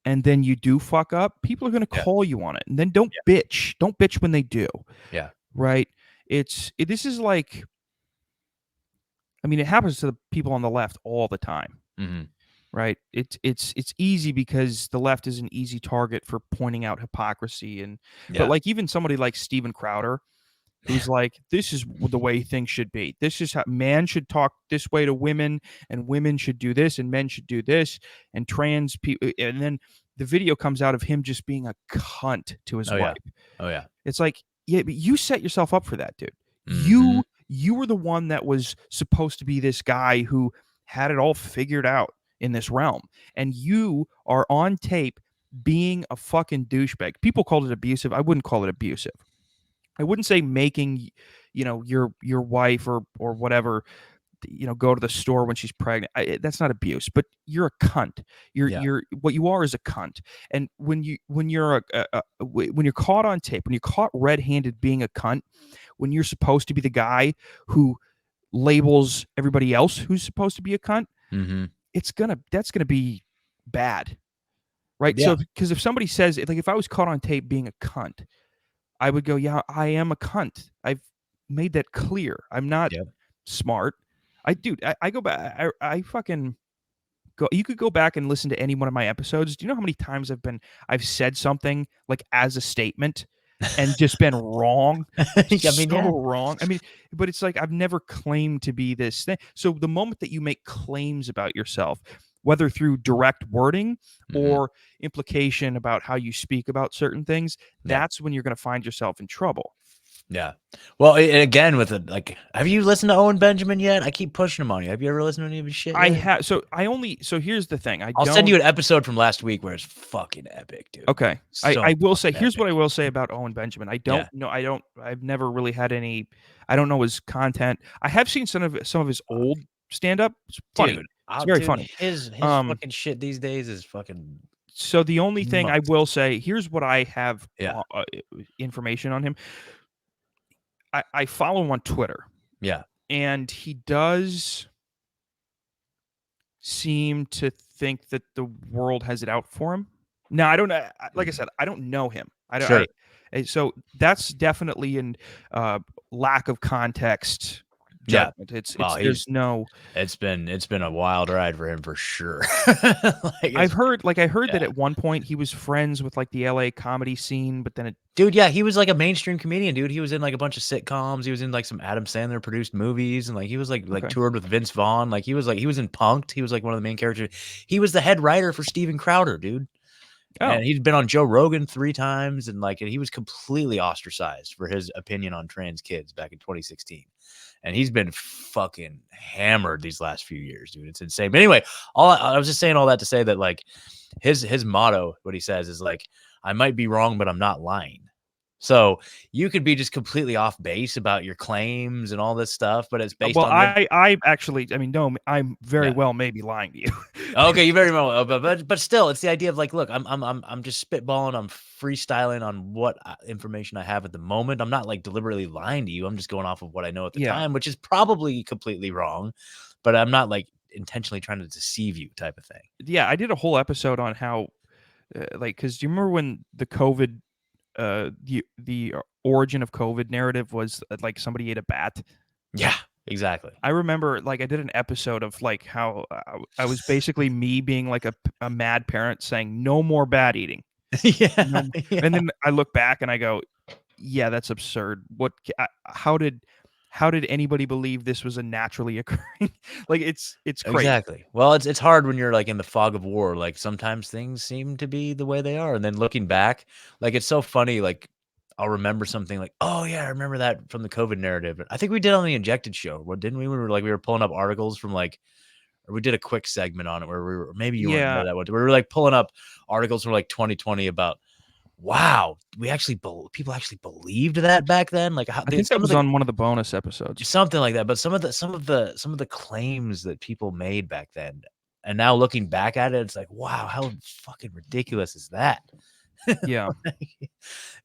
and then you do fuck up, people are going to call you on it. And then don't bitch. Don't bitch when they do. Yeah. Right? This is like, I mean, it happens to the people on the left all the time. Right? It's easy because the left is an easy target for pointing out hypocrisy. But like even somebody like Steven Crowder, who's like, this is the way things should be. This is how man should talk this way to women, and women should do this, and men should do this, and trans people. And then the video comes out of him just being a cunt to his wife. Oh yeah. It's like, yeah, but you set yourself up for that, dude. You were the one that was supposed to be this guy who had it all figured out in this realm, and you are on tape being a fucking douchebag. People called it abusive. I wouldn't call it abusive. I wouldn't say making, your wife or whatever, go to the store when she's pregnant. That's not abuse, but you're a cunt. You're what you are is a cunt. And when you're caught on tape, when you're caught red-handed being a cunt, when you're supposed to be the guy who labels everybody else who's supposed to be a cunt, that's gonna be bad, right? So because if somebody says, like, if I was caught on tape being a cunt, I would go, yeah, I am a cunt. I've made that clear. I'm not smart. I go back. I fucking go. You could go back and listen to any one of my episodes. Do you know how many times I've said something like as a statement and just been wrong? Wrong. I mean, but it's like I've never claimed to be this thing. So the moment that you make claims about yourself, whether through direct wording or implication about how you speak about certain things, that's when you're going to find yourself in trouble. Yeah. Well, again, with it, like, have you listened to Owen Benjamin yet? I keep pushing him on you. Have you ever listened to any of his shit yet? I have. So here's the thing. I'll send you an episode from last week where it's fucking epic, dude. Okay. So I will say, here's epic. what I will say about Owen Benjamin. I don't know. I've never really had any. I don't know his content. I have seen some of his old stand up. It's funny. Dude, it's very funny. His fucking shit these days is fucking. So the only thing I nuts. will say, here's what I have information on him. I follow him on Twitter. Yeah. And he does seem to think that the world has it out for him. Now, I don't know. Like I said, I don't know him. I don't. Sure. So that's definitely in lack of context. Judgment. It's been a wild ride for him for sure. I heard that at one point he was friends with like the LA comedy scene, but then dude, yeah, he was like a mainstream comedian, dude. He was in like a bunch of sitcoms. He was in like some Adam Sandler produced movies, and like he was like toured with Vince Vaughn. Like he was in Punk'd. He was like one of the main characters. He was the head writer for Steven Crowder, dude. Oh. And he'd been on Joe Rogan 3 times, and like he was completely ostracized for his opinion on trans kids back in 2016. And he's been fucking hammered these last few years, dude. It's insane. But anyway, I was just saying all that to say that like his motto, what he says is like, I might be wrong, but I'm not lying. So you could be just completely off base about your claims and all this stuff, but it's based on. I actually, I mean, no, I'm very well maybe lying to you. Okay, you very well, but still, it's the idea of like, look, I'm just spitballing, I'm freestyling on what information I have at the moment. I'm not like deliberately lying to you. I'm just going off of what I know at the time, which is probably completely wrong, but I'm not like intentionally trying to deceive you, type of thing. Yeah, I did a whole episode on how, like, because do you remember when the COVID. The origin of COVID narrative was like somebody ate a bat. Yeah, exactly. I remember like I did an episode of like how I was basically me being like a mad parent saying no more bat eating. And then I look back and I go, yeah, that's absurd. How did anybody believe this was a naturally occurring? Like it's crazy. Exactly. Well, it's hard when you're like in the fog of war. Like sometimes things seem to be the way they are, and then looking back, like it's so funny. Like I'll remember something like, oh yeah, I remember that from the COVID narrative. I think we did on the Injected show. What didn't we? We were pulling up articles from like, or we did a quick segment on it where we were, maybe you weren't there that one. We were like pulling up articles from like 2020 about. Wow, people actually believed that back then. Like I think that was on one of the bonus episodes, something like that. But some of the claims that people made back then, and now looking back at it, it's like, wow, how fucking ridiculous is that? Yeah,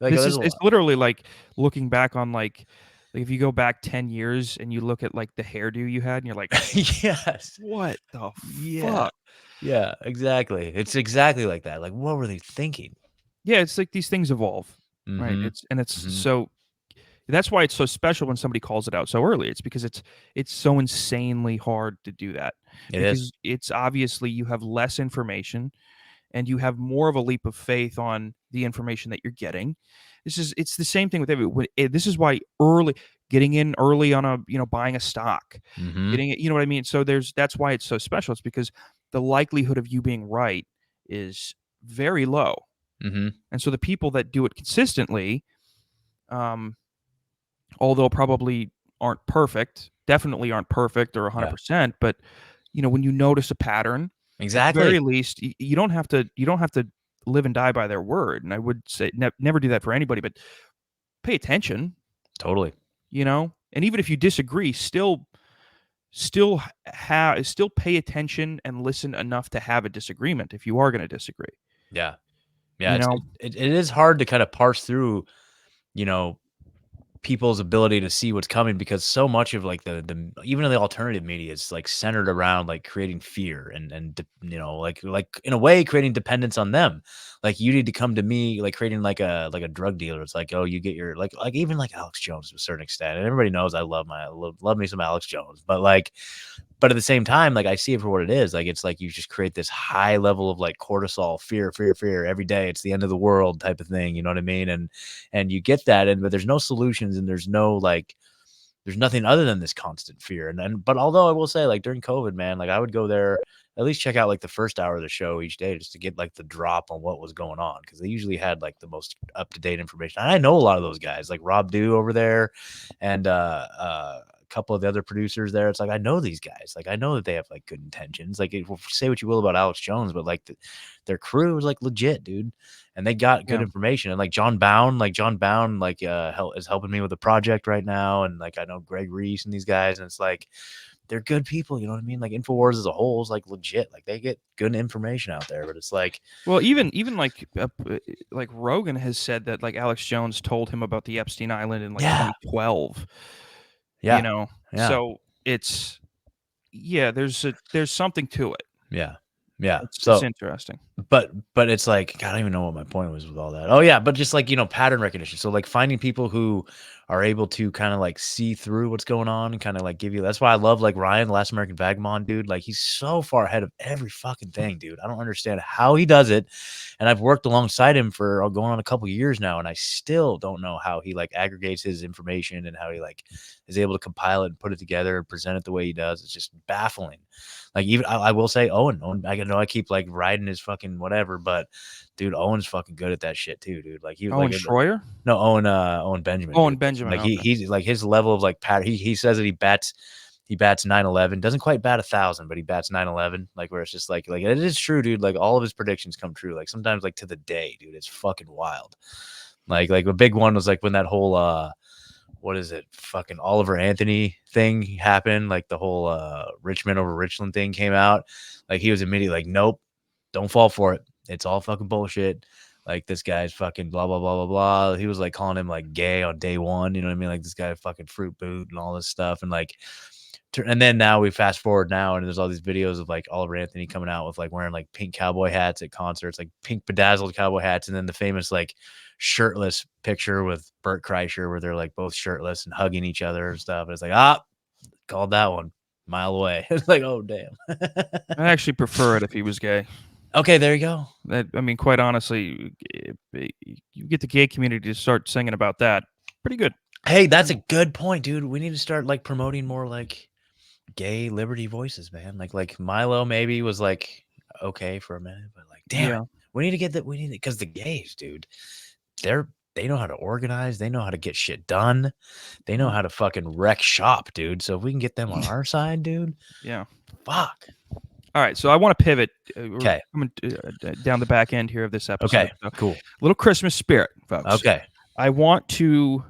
it's literally like looking back on like if you go back 10 years and you look at like the hairdo you had, and you're like, yes, what the fuck? Yeah, exactly. It's exactly like that. Like, what were they thinking? Yeah, it's like these things evolve, right? So that's why it's so special when somebody calls it out so early. It's because it's so insanely hard to do that. It's obviously you have less information and you have more of a leap of faith on the information that you're getting. It's the same thing with everyone. This is why getting in early on buying a stock, getting it, you know what I mean? So that's why it's so special. It's because the likelihood of you being right is very low. And so the people that do it consistently, although probably aren't perfect, definitely aren't perfect or 100%, but when you notice a pattern, exactly, at the very least, you don't have to live and die by their word. And I would say never do that for anybody, but pay attention. Totally. And even if you disagree, still pay attention and listen enough to have a disagreement if you are going to disagree. Yeah. Yeah, it is hard to kind of parse through, people's ability to see what's coming, because so much of like the even the alternative media is like centered around like creating fear and like in a way creating dependence on them. Like you need to come to me, like creating like a drug dealer. It's like, oh, you get your like even like Alex Jones to a certain extent, and everybody knows I love me some Alex Jones, but at the same time, like I see it for what it is. Like it's like you just create this high level of like cortisol, fear every day. It's the end of the world type of thing. You know what I mean? And you get that, but there's no solutions, and there's no like there's nothing other than this constant fear. But although I will say, like during COVID, man, like I would go there, at least check out like the first hour of the show each day just to get like the drop on what was going on, because they usually had like the most up-to-date information. And I know a lot of those guys, like Rob Dew over there, and a couple of the other producers there. It's like I know these guys, like I know that they have like good intentions. Like say what you will about Alex Jones, but like their crew was like legit, dude, and they got good information. And like John Bound is helping me with a project right now, and like I know Greg Reese and these guys, and it's like they're good people, you know what I mean? Like InfoWars as a whole is like legit, like they get good information out there. But it's like, well, even like Rogan has said that like Alex Jones told him about the Epstein Island in like 2012. Yeah, you know, so it's there's something to it. Yeah. It's interesting. But it's like, God, I don't even know what my point was with all that. Oh yeah, but just like, pattern recognition. So like finding people who are able to kind of like see through what's going on and kind of like give you. That's why I love like Ryan, the Last American Vagabond, dude. Like he's so far ahead of every fucking thing, dude. I don't understand how he does it. And I've worked alongside him for going on a couple years now, and I still don't know how he like aggregates his information and how he like is able to compile it and put it together and present it the way he does. It's just baffling. Like even I will say Owen, I know I keep like riding his fucking whatever, but dude, Owen's fucking good at that shit too, dude. Like he was Owen like Schroyer? No, Owen Benjamin. Owen dude. Benjamin. Like okay. he's like his level of like pattern. He says that he bats 9-11. Doesn't quite bat 1,000, but he bats 9-11. Like where it's just like it is true, dude. Like all of his predictions come true. Like sometimes like to the day, dude. It's fucking wild. Like a big one was like when that whole what is it? Fucking Oliver Anthony thing happened. Like the whole Richmond over Richland thing came out. Like he was immediately like, nope, don't fall for it. It's all fucking bullshit. Like this guy's fucking blah, blah, blah, blah, blah. He was like calling him like gay on day one. You know what I mean? Like this guy fucking fruit boot and all this stuff. And like, and then now we fast forward now and there's all these videos of like Oliver Anthony coming out with like wearing like pink cowboy hats at concerts, like pink bedazzled cowboy hats. And then the famous like shirtless picture with Bert Kreischer where they're like both shirtless and hugging each other and stuff. And it's like, called that one mile away. It's like, oh, damn. I actually prefer it if he was gay. Okay, there you go. I mean, quite honestly, you get the gay community to start singing about that. Pretty good. Hey, that's a good point, dude. We need to start like promoting more like gay liberty voices, man. Like Milo maybe was like okay for a minute, but like damn, we need to get that. We need it because the gays, dude, they know how to organize. They know how to get shit done. They know how to fucking wreck shop, dude. So if we can get them on our side, dude, fuck. All right, so I want to pivot. Okay, coming down the back end here of this episode. Okay, so, cool. Little Christmas spirit, folks. Okay, I want to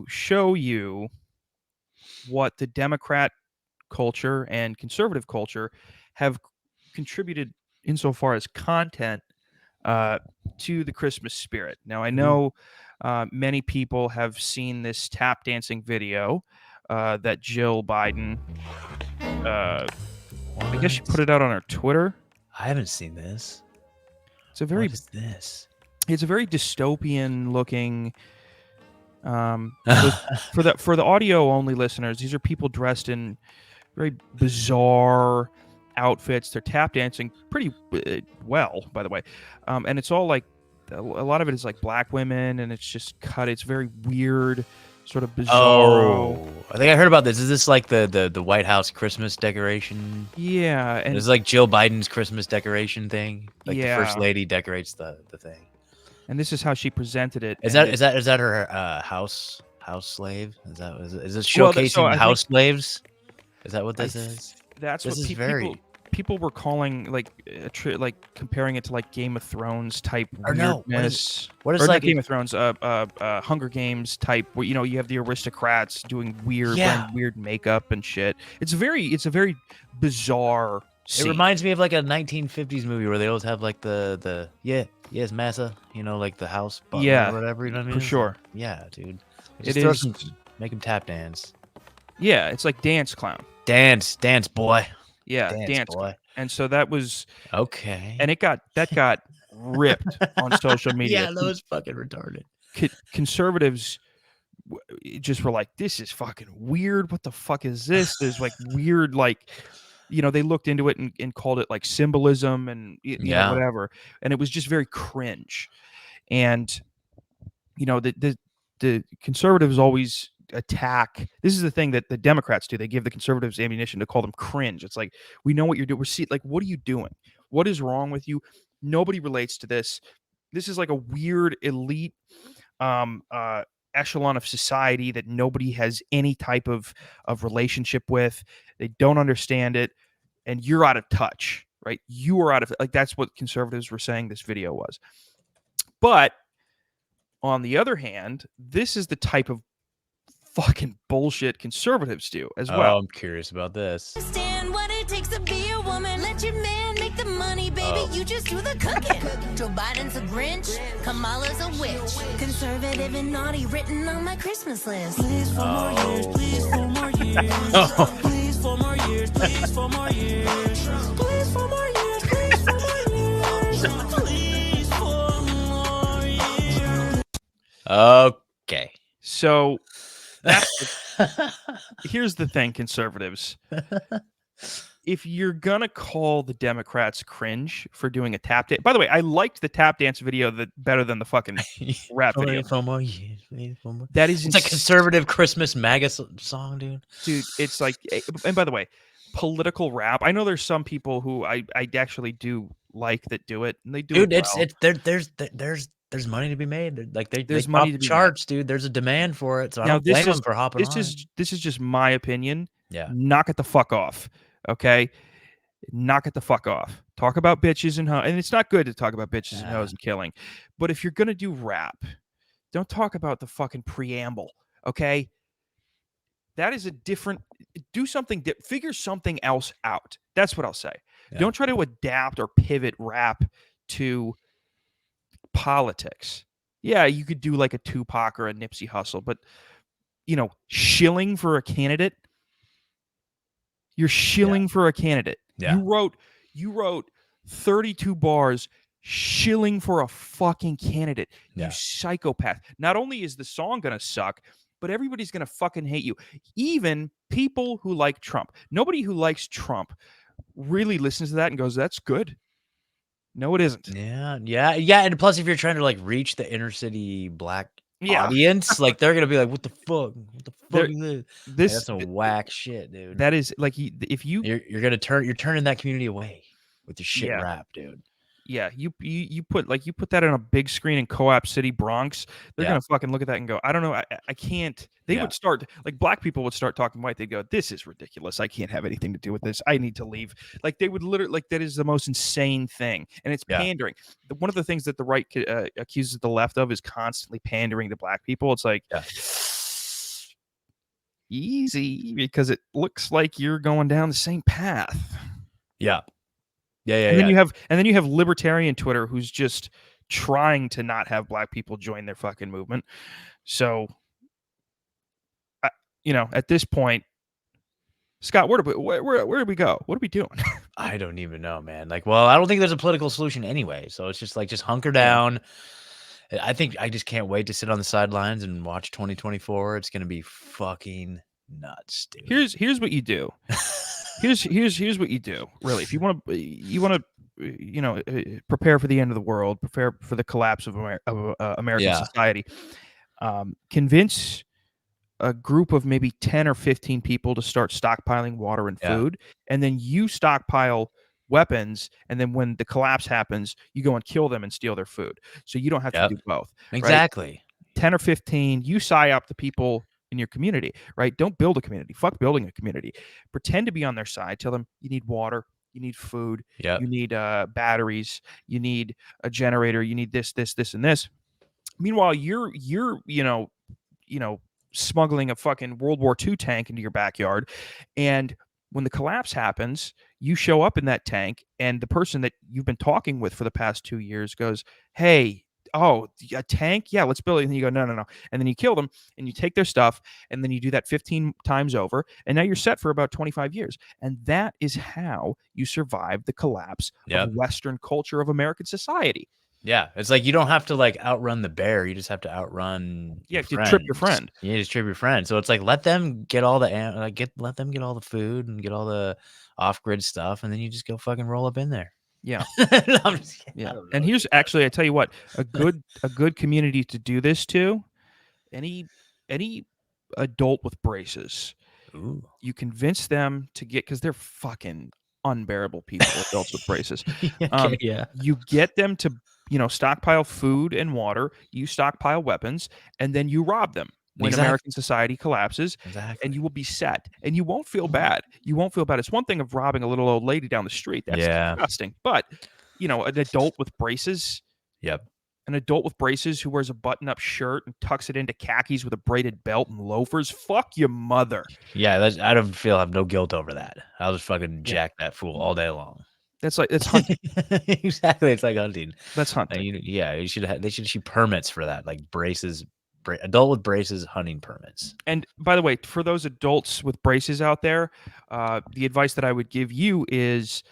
show you what the Democrat culture and conservative culture have contributed insofar as content to the Christmas spirit. Now, I know many people have seen this tap dancing video that Jill Biden. I guess she put it out on her Twitter. I haven't seen this. It's a very. What is this? It's a very dystopian looking. For the audio only listeners, these are people dressed in very bizarre outfits. They're tap dancing pretty well, by the way, and it's all like a lot of it is like black women, and it's just cut. It's very weird, sort of bizarre. Oh, I think I heard about this. Is this like the White House Christmas decoration? Yeah, and it's like Jill Biden's Christmas decoration thing. Like the first lady decorates the thing. And this is how she presented it. Is that her house slave? Is this showcasing house slaves? Is that what this is? That's what people were calling like comparing it to like Game of Thrones type weirdness. What is like Game of Thrones? Hunger Games type. Where you have the aristocrats doing weird makeup and shit. It's a very bizarre scene. It reminds me of like a 1950s movie where they always have like the yes massa, like the house butler or whatever. You know what I mean? For sure. Yeah, dude. It is. Make him tap dance. Yeah, it's like dance clown. Dance boy. Yeah, dance boy. And so that was okay. And that got ripped on social media. Yeah, that was fucking retarded. Conservatives just were like, "This is fucking weird. What the fuck is this?" There's like weird, like, they looked into it and called it like symbolism and whatever, and it was just very cringe. And the conservatives always attack. This is the thing that the Democrats do. They give the conservatives ammunition to call them cringe. It's like, we know what you're doing. What are you doing? What is wrong with you? Nobody relates to this. This is like a weird elite echelon of society that nobody has any type of relationship with. They don't understand it, and you're out of touch, right? You are out of, like, that's what conservatives were saying this video was. But on the other hand, this is the type of fucking bullshit conservatives do as well. Oh, I'm curious about this. Understand what it takes to be a woman. Let your man make the money, baby. You just do the cooking. Joe Biden's a Grinch. Kamala's a witch. Conservative and naughty written on my Christmas list. Please for more years. Please for more years. Please for more years. Please for more years. Please for more years. Please for more years. Please for more years. Okay. So here's the thing, conservatives. If you're gonna call the Democrats cringe for doing a tap dance, by the way, I liked the tap dance video better than the fucking rap video. That is it's a conservative Christmas MAGA song, dude. Dude, it's like, and by the way, political rap. I know there's some people who I actually do like that do it, and they do. Dude, there's money to be made. Like there's money to be charts, dude. There's a demand for it. So I don't blame them for hopping on. This is just my opinion. Yeah. Knock it the fuck off. Okay? Knock it the fuck off. Talk about bitches and hoes. And it's not good to talk about bitches and hoes and killing. But if you're gonna do rap, don't talk about the fucking preamble. Okay? That is a different, do something, figure something else out. That's what I'll say. Yeah. Don't try to adapt or pivot rap to politics. Yeah, you could do like a Tupac or a Nipsey Hussle, but, shilling for a candidate, you're shilling for a candidate. Yeah. You wrote 32 bars shilling for a fucking candidate. You psychopath. Not only is the song going to suck, but everybody's going to fucking hate you. Even people who like Trump. Nobody who likes Trump really listens to that and goes, that's good. No, it isn't. Yeah. And plus, if you're trying to like reach the inner city black audience, like they're gonna be like, "What the fuck? What the fuck is this? That's some whack shit, dude." That is like, if you're turning that community away with your shit rap, dude. Yeah, you put that on a big screen in Co-op City, Bronx. They're gonna fucking look at that and go, I don't know, I can't. They would start, like, black people would start talking white. They'd go, this is ridiculous. I can't have anything to do with this. I need to leave. Like, they would literally, like, that is the most insane thing, and it's pandering. One of the things that the right accuses the left of is constantly pandering to black people. It's like, easy, because it looks like you're going down the same path. Yeah. And then you have libertarian Twitter who's just trying to not have black people join their fucking movement. So, at this point, Scott, where do we go? What are we doing? I don't even know, man. Like, well, I don't think there's a political solution anyway. So it's just hunker down. I think I just can't wait to sit on the sidelines and watch 2024. It's gonna be fucking nuts, dude. Here's what you do. Here's what you do. Really, if you want to, prepare for the end of the world, prepare for the collapse of American society. Convince a group of maybe 10 or 15 people to start stockpiling water and food, and then you stockpile weapons, and then when the collapse happens, you go and kill them and steal their food. So you don't have to do both. Exactly. Right? 10 or 15, you psyop the people in your community, right? Don't build a community. Fuck building a community. Pretend to be on their side. Tell them you need water, you need food, you need batteries, you need a generator, you need this, and this. Meanwhile, you're smuggling a fucking World War II tank into your backyard, and when the collapse happens, you show up in that tank, and the person that you've been talking with for the past 2 years goes, "Hey, oh, a tank? Yeah, let's build it." And then you go, no. And then you kill them, and you take their stuff, and then you do that 15 times over, and now you're set for about 25 years. And that is how you survive the collapse of Western culture of American society. Yeah, it's like you don't have to like outrun the bear. You just have to outrun. You trip your friend. You just trip your friend. So it's like let them get all the let them get all the food and get all the off-grid stuff, and then you just go fucking roll up in there. Yeah. No, I'm just kidding. Yeah. And here's actually, I tell you what, a good community to do this to, any adult with braces. Ooh. You convince them to get, because they're fucking unbearable people, adults with braces. Okay, yeah. You get them to, stockpile food and water, you stockpile weapons, and then you rob them when American society collapses, and you will be set, and you won't feel bad. You won't feel bad. It's one thing of robbing a little old lady down the street. That's disgusting. But, an adult with braces. Yep. An adult with braces who wears a button-up shirt and tucks it into khakis with a braided belt and loafers. Fuck your mother. Yeah, I don't feel I have no guilt over that. I'll just fucking jack that fool all day long. It's hunting. Exactly, it's like hunting. That's hunting. They should issue permits for that, like braces, adult with braces hunting permits. And by the way, for those adults with braces out there, the advice that I would give you is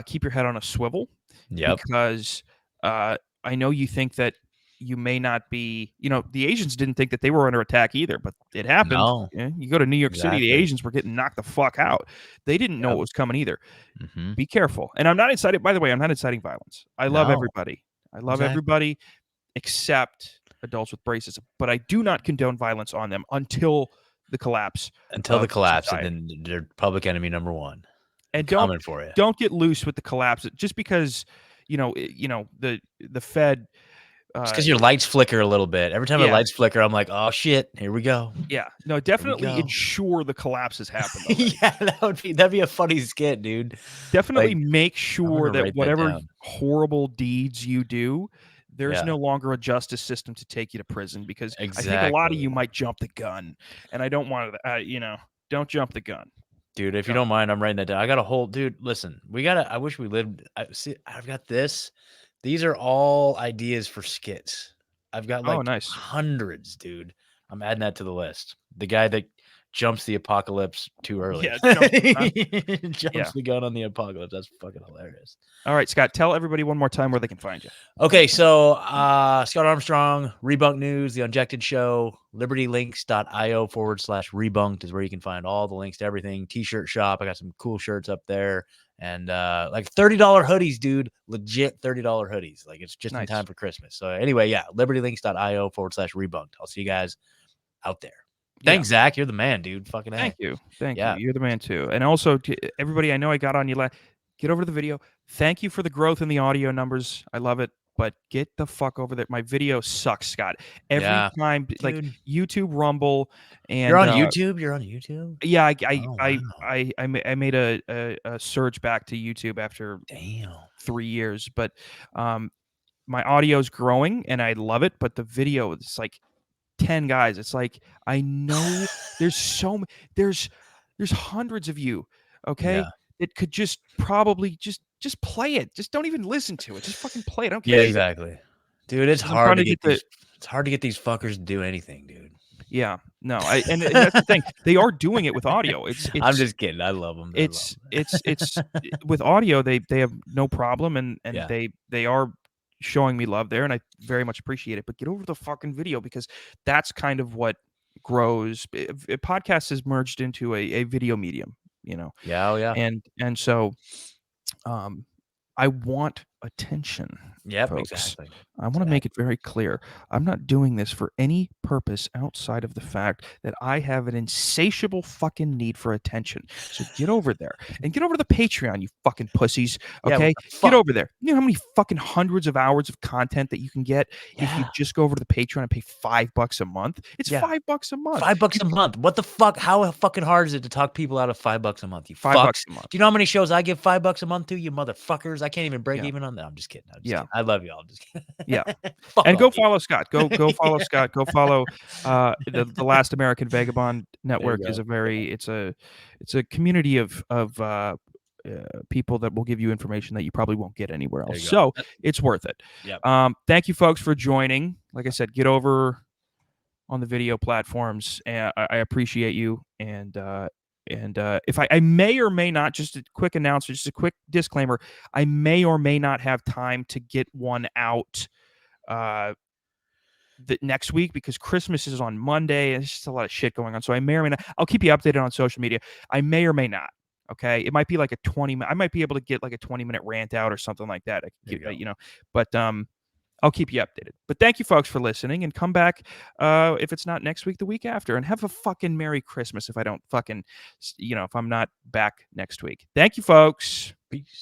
keep your head on a swivel. Yep. Because I know you think that you may not be, the Asians didn't think that they were under attack either, but it happened. No. You go to New York City, the Asians were getting knocked the fuck out. They didn't know what was coming either. Mm-hmm. Be careful. And I'm not inciting, by the way, I'm not inciting violence. I love everybody. I love everybody except adults with braces. But I do not condone violence on them until the collapse. Until the collapse, society. And then they're public enemy number one. And coming for you. Don't get loose with the collapse just because the Fed. Just because your lights flicker a little bit. Every time the lights flicker, I'm like, oh shit, here we go. Yeah, no, definitely ensure the collapse has happened. Yeah, that'd be a funny skit, dude. Definitely make sure that whatever horrible deeds you do, there's no longer a justice system to take you to prison, because I think a lot of you might jump the gun, and I don't want to. Don't jump the gun. Dude, if you don't mind, I'm writing that down. I got a whole dude. Listen, I wish we lived. I've got this. These are all ideas for skits. I've got hundreds, dude. I'm adding that to the list. The guy that jumps the apocalypse too early. Yeah, jumps the gun on the apocalypse. That's fucking hilarious. All right, Scott, tell everybody one more time where they can find you. Okay, so Scott Armstrong, Rebunk News, The Unjected Show, libertylinks.io/rebunked is where you can find all the links to everything. T-shirt shop. I got some cool shirts up there. And like $30 hoodies, dude. Legit $30 hoodies. Like it's just in time for Christmas. So anyway, yeah, libertylinks.io/rebunked. I'll see you guys out there. Thanks, Zach. You're the man, dude. Fucking Thank you. Thank you. You're the man too. And also, everybody, I know I got on you. Get over to the video. Thank you for the growth in the audio numbers. I love it. But get the fuck over there. My video sucks, Scott. Every time, dude. Like YouTube, Rumble, and you're on YouTube. You're on YouTube. Yeah, I made a surge back to YouTube after 3 years, but my audio is growing and I love it. But the video, it's like 10 guys. It's like I know there's hundreds of you. Okay. Yeah. It could just probably just play it. Just don't even listen to it. Just fucking play it. I don't care. Yeah, exactly. Dude, it's hard to get it's hard to get these fuckers to do anything, dude. Yeah. No, and that's the thing. They are doing it with audio. It's I'm just kidding. I love them. It's with audio, they have no problem, and they are showing me love there, and I very much appreciate it. But get over the fucking video, because that's kind of what grows. Podcast has merged into a video medium. Yeah. And so I want attention. Yep, folks. Exactly. I want to make it very clear. I'm not doing this for any purpose outside of the fact that I have an insatiable fucking need for attention. So get over there and get over to the Patreon, you fucking pussies. Okay? Get over there. You know how many fucking hundreds of hours of content that you can get if you just go over to the Patreon and pay $5 a month? It's $5 a month. $5 a month. What the fuck? How fucking hard is it to talk people out of $5 a month? You $5 a month. Do you know how many shows I give $5 a month to? You motherfuckers. I can't even break even on that. I'm just kidding. Kidding. I love you all. Just kidding. Yeah. And go follow Scott. Go follow Scott. Go follow the Last American Vagabond Network. Is it's a community of people that will give you information that you probably won't get anywhere else. So it's worth it. Yep. Thank you, folks, for joining. Like I said, get over on the video platforms. I appreciate you. And if I may or may not, just a quick announcement, just a quick disclaimer, I may or may not have time to get one out next week, because Christmas is on Monday. And it's just a lot of shit going on. So I may or may not. I'll keep you updated on social media. I may or may not. Okay. It might be like I might be able to get like a 20-minute rant out or something like that. But I'll keep you updated. But thank you, folks, for listening, and come back if it's not next week, the week after, and have a fucking Merry Christmas if I don't fucking, if I'm not back next week. Thank you, folks. Peace.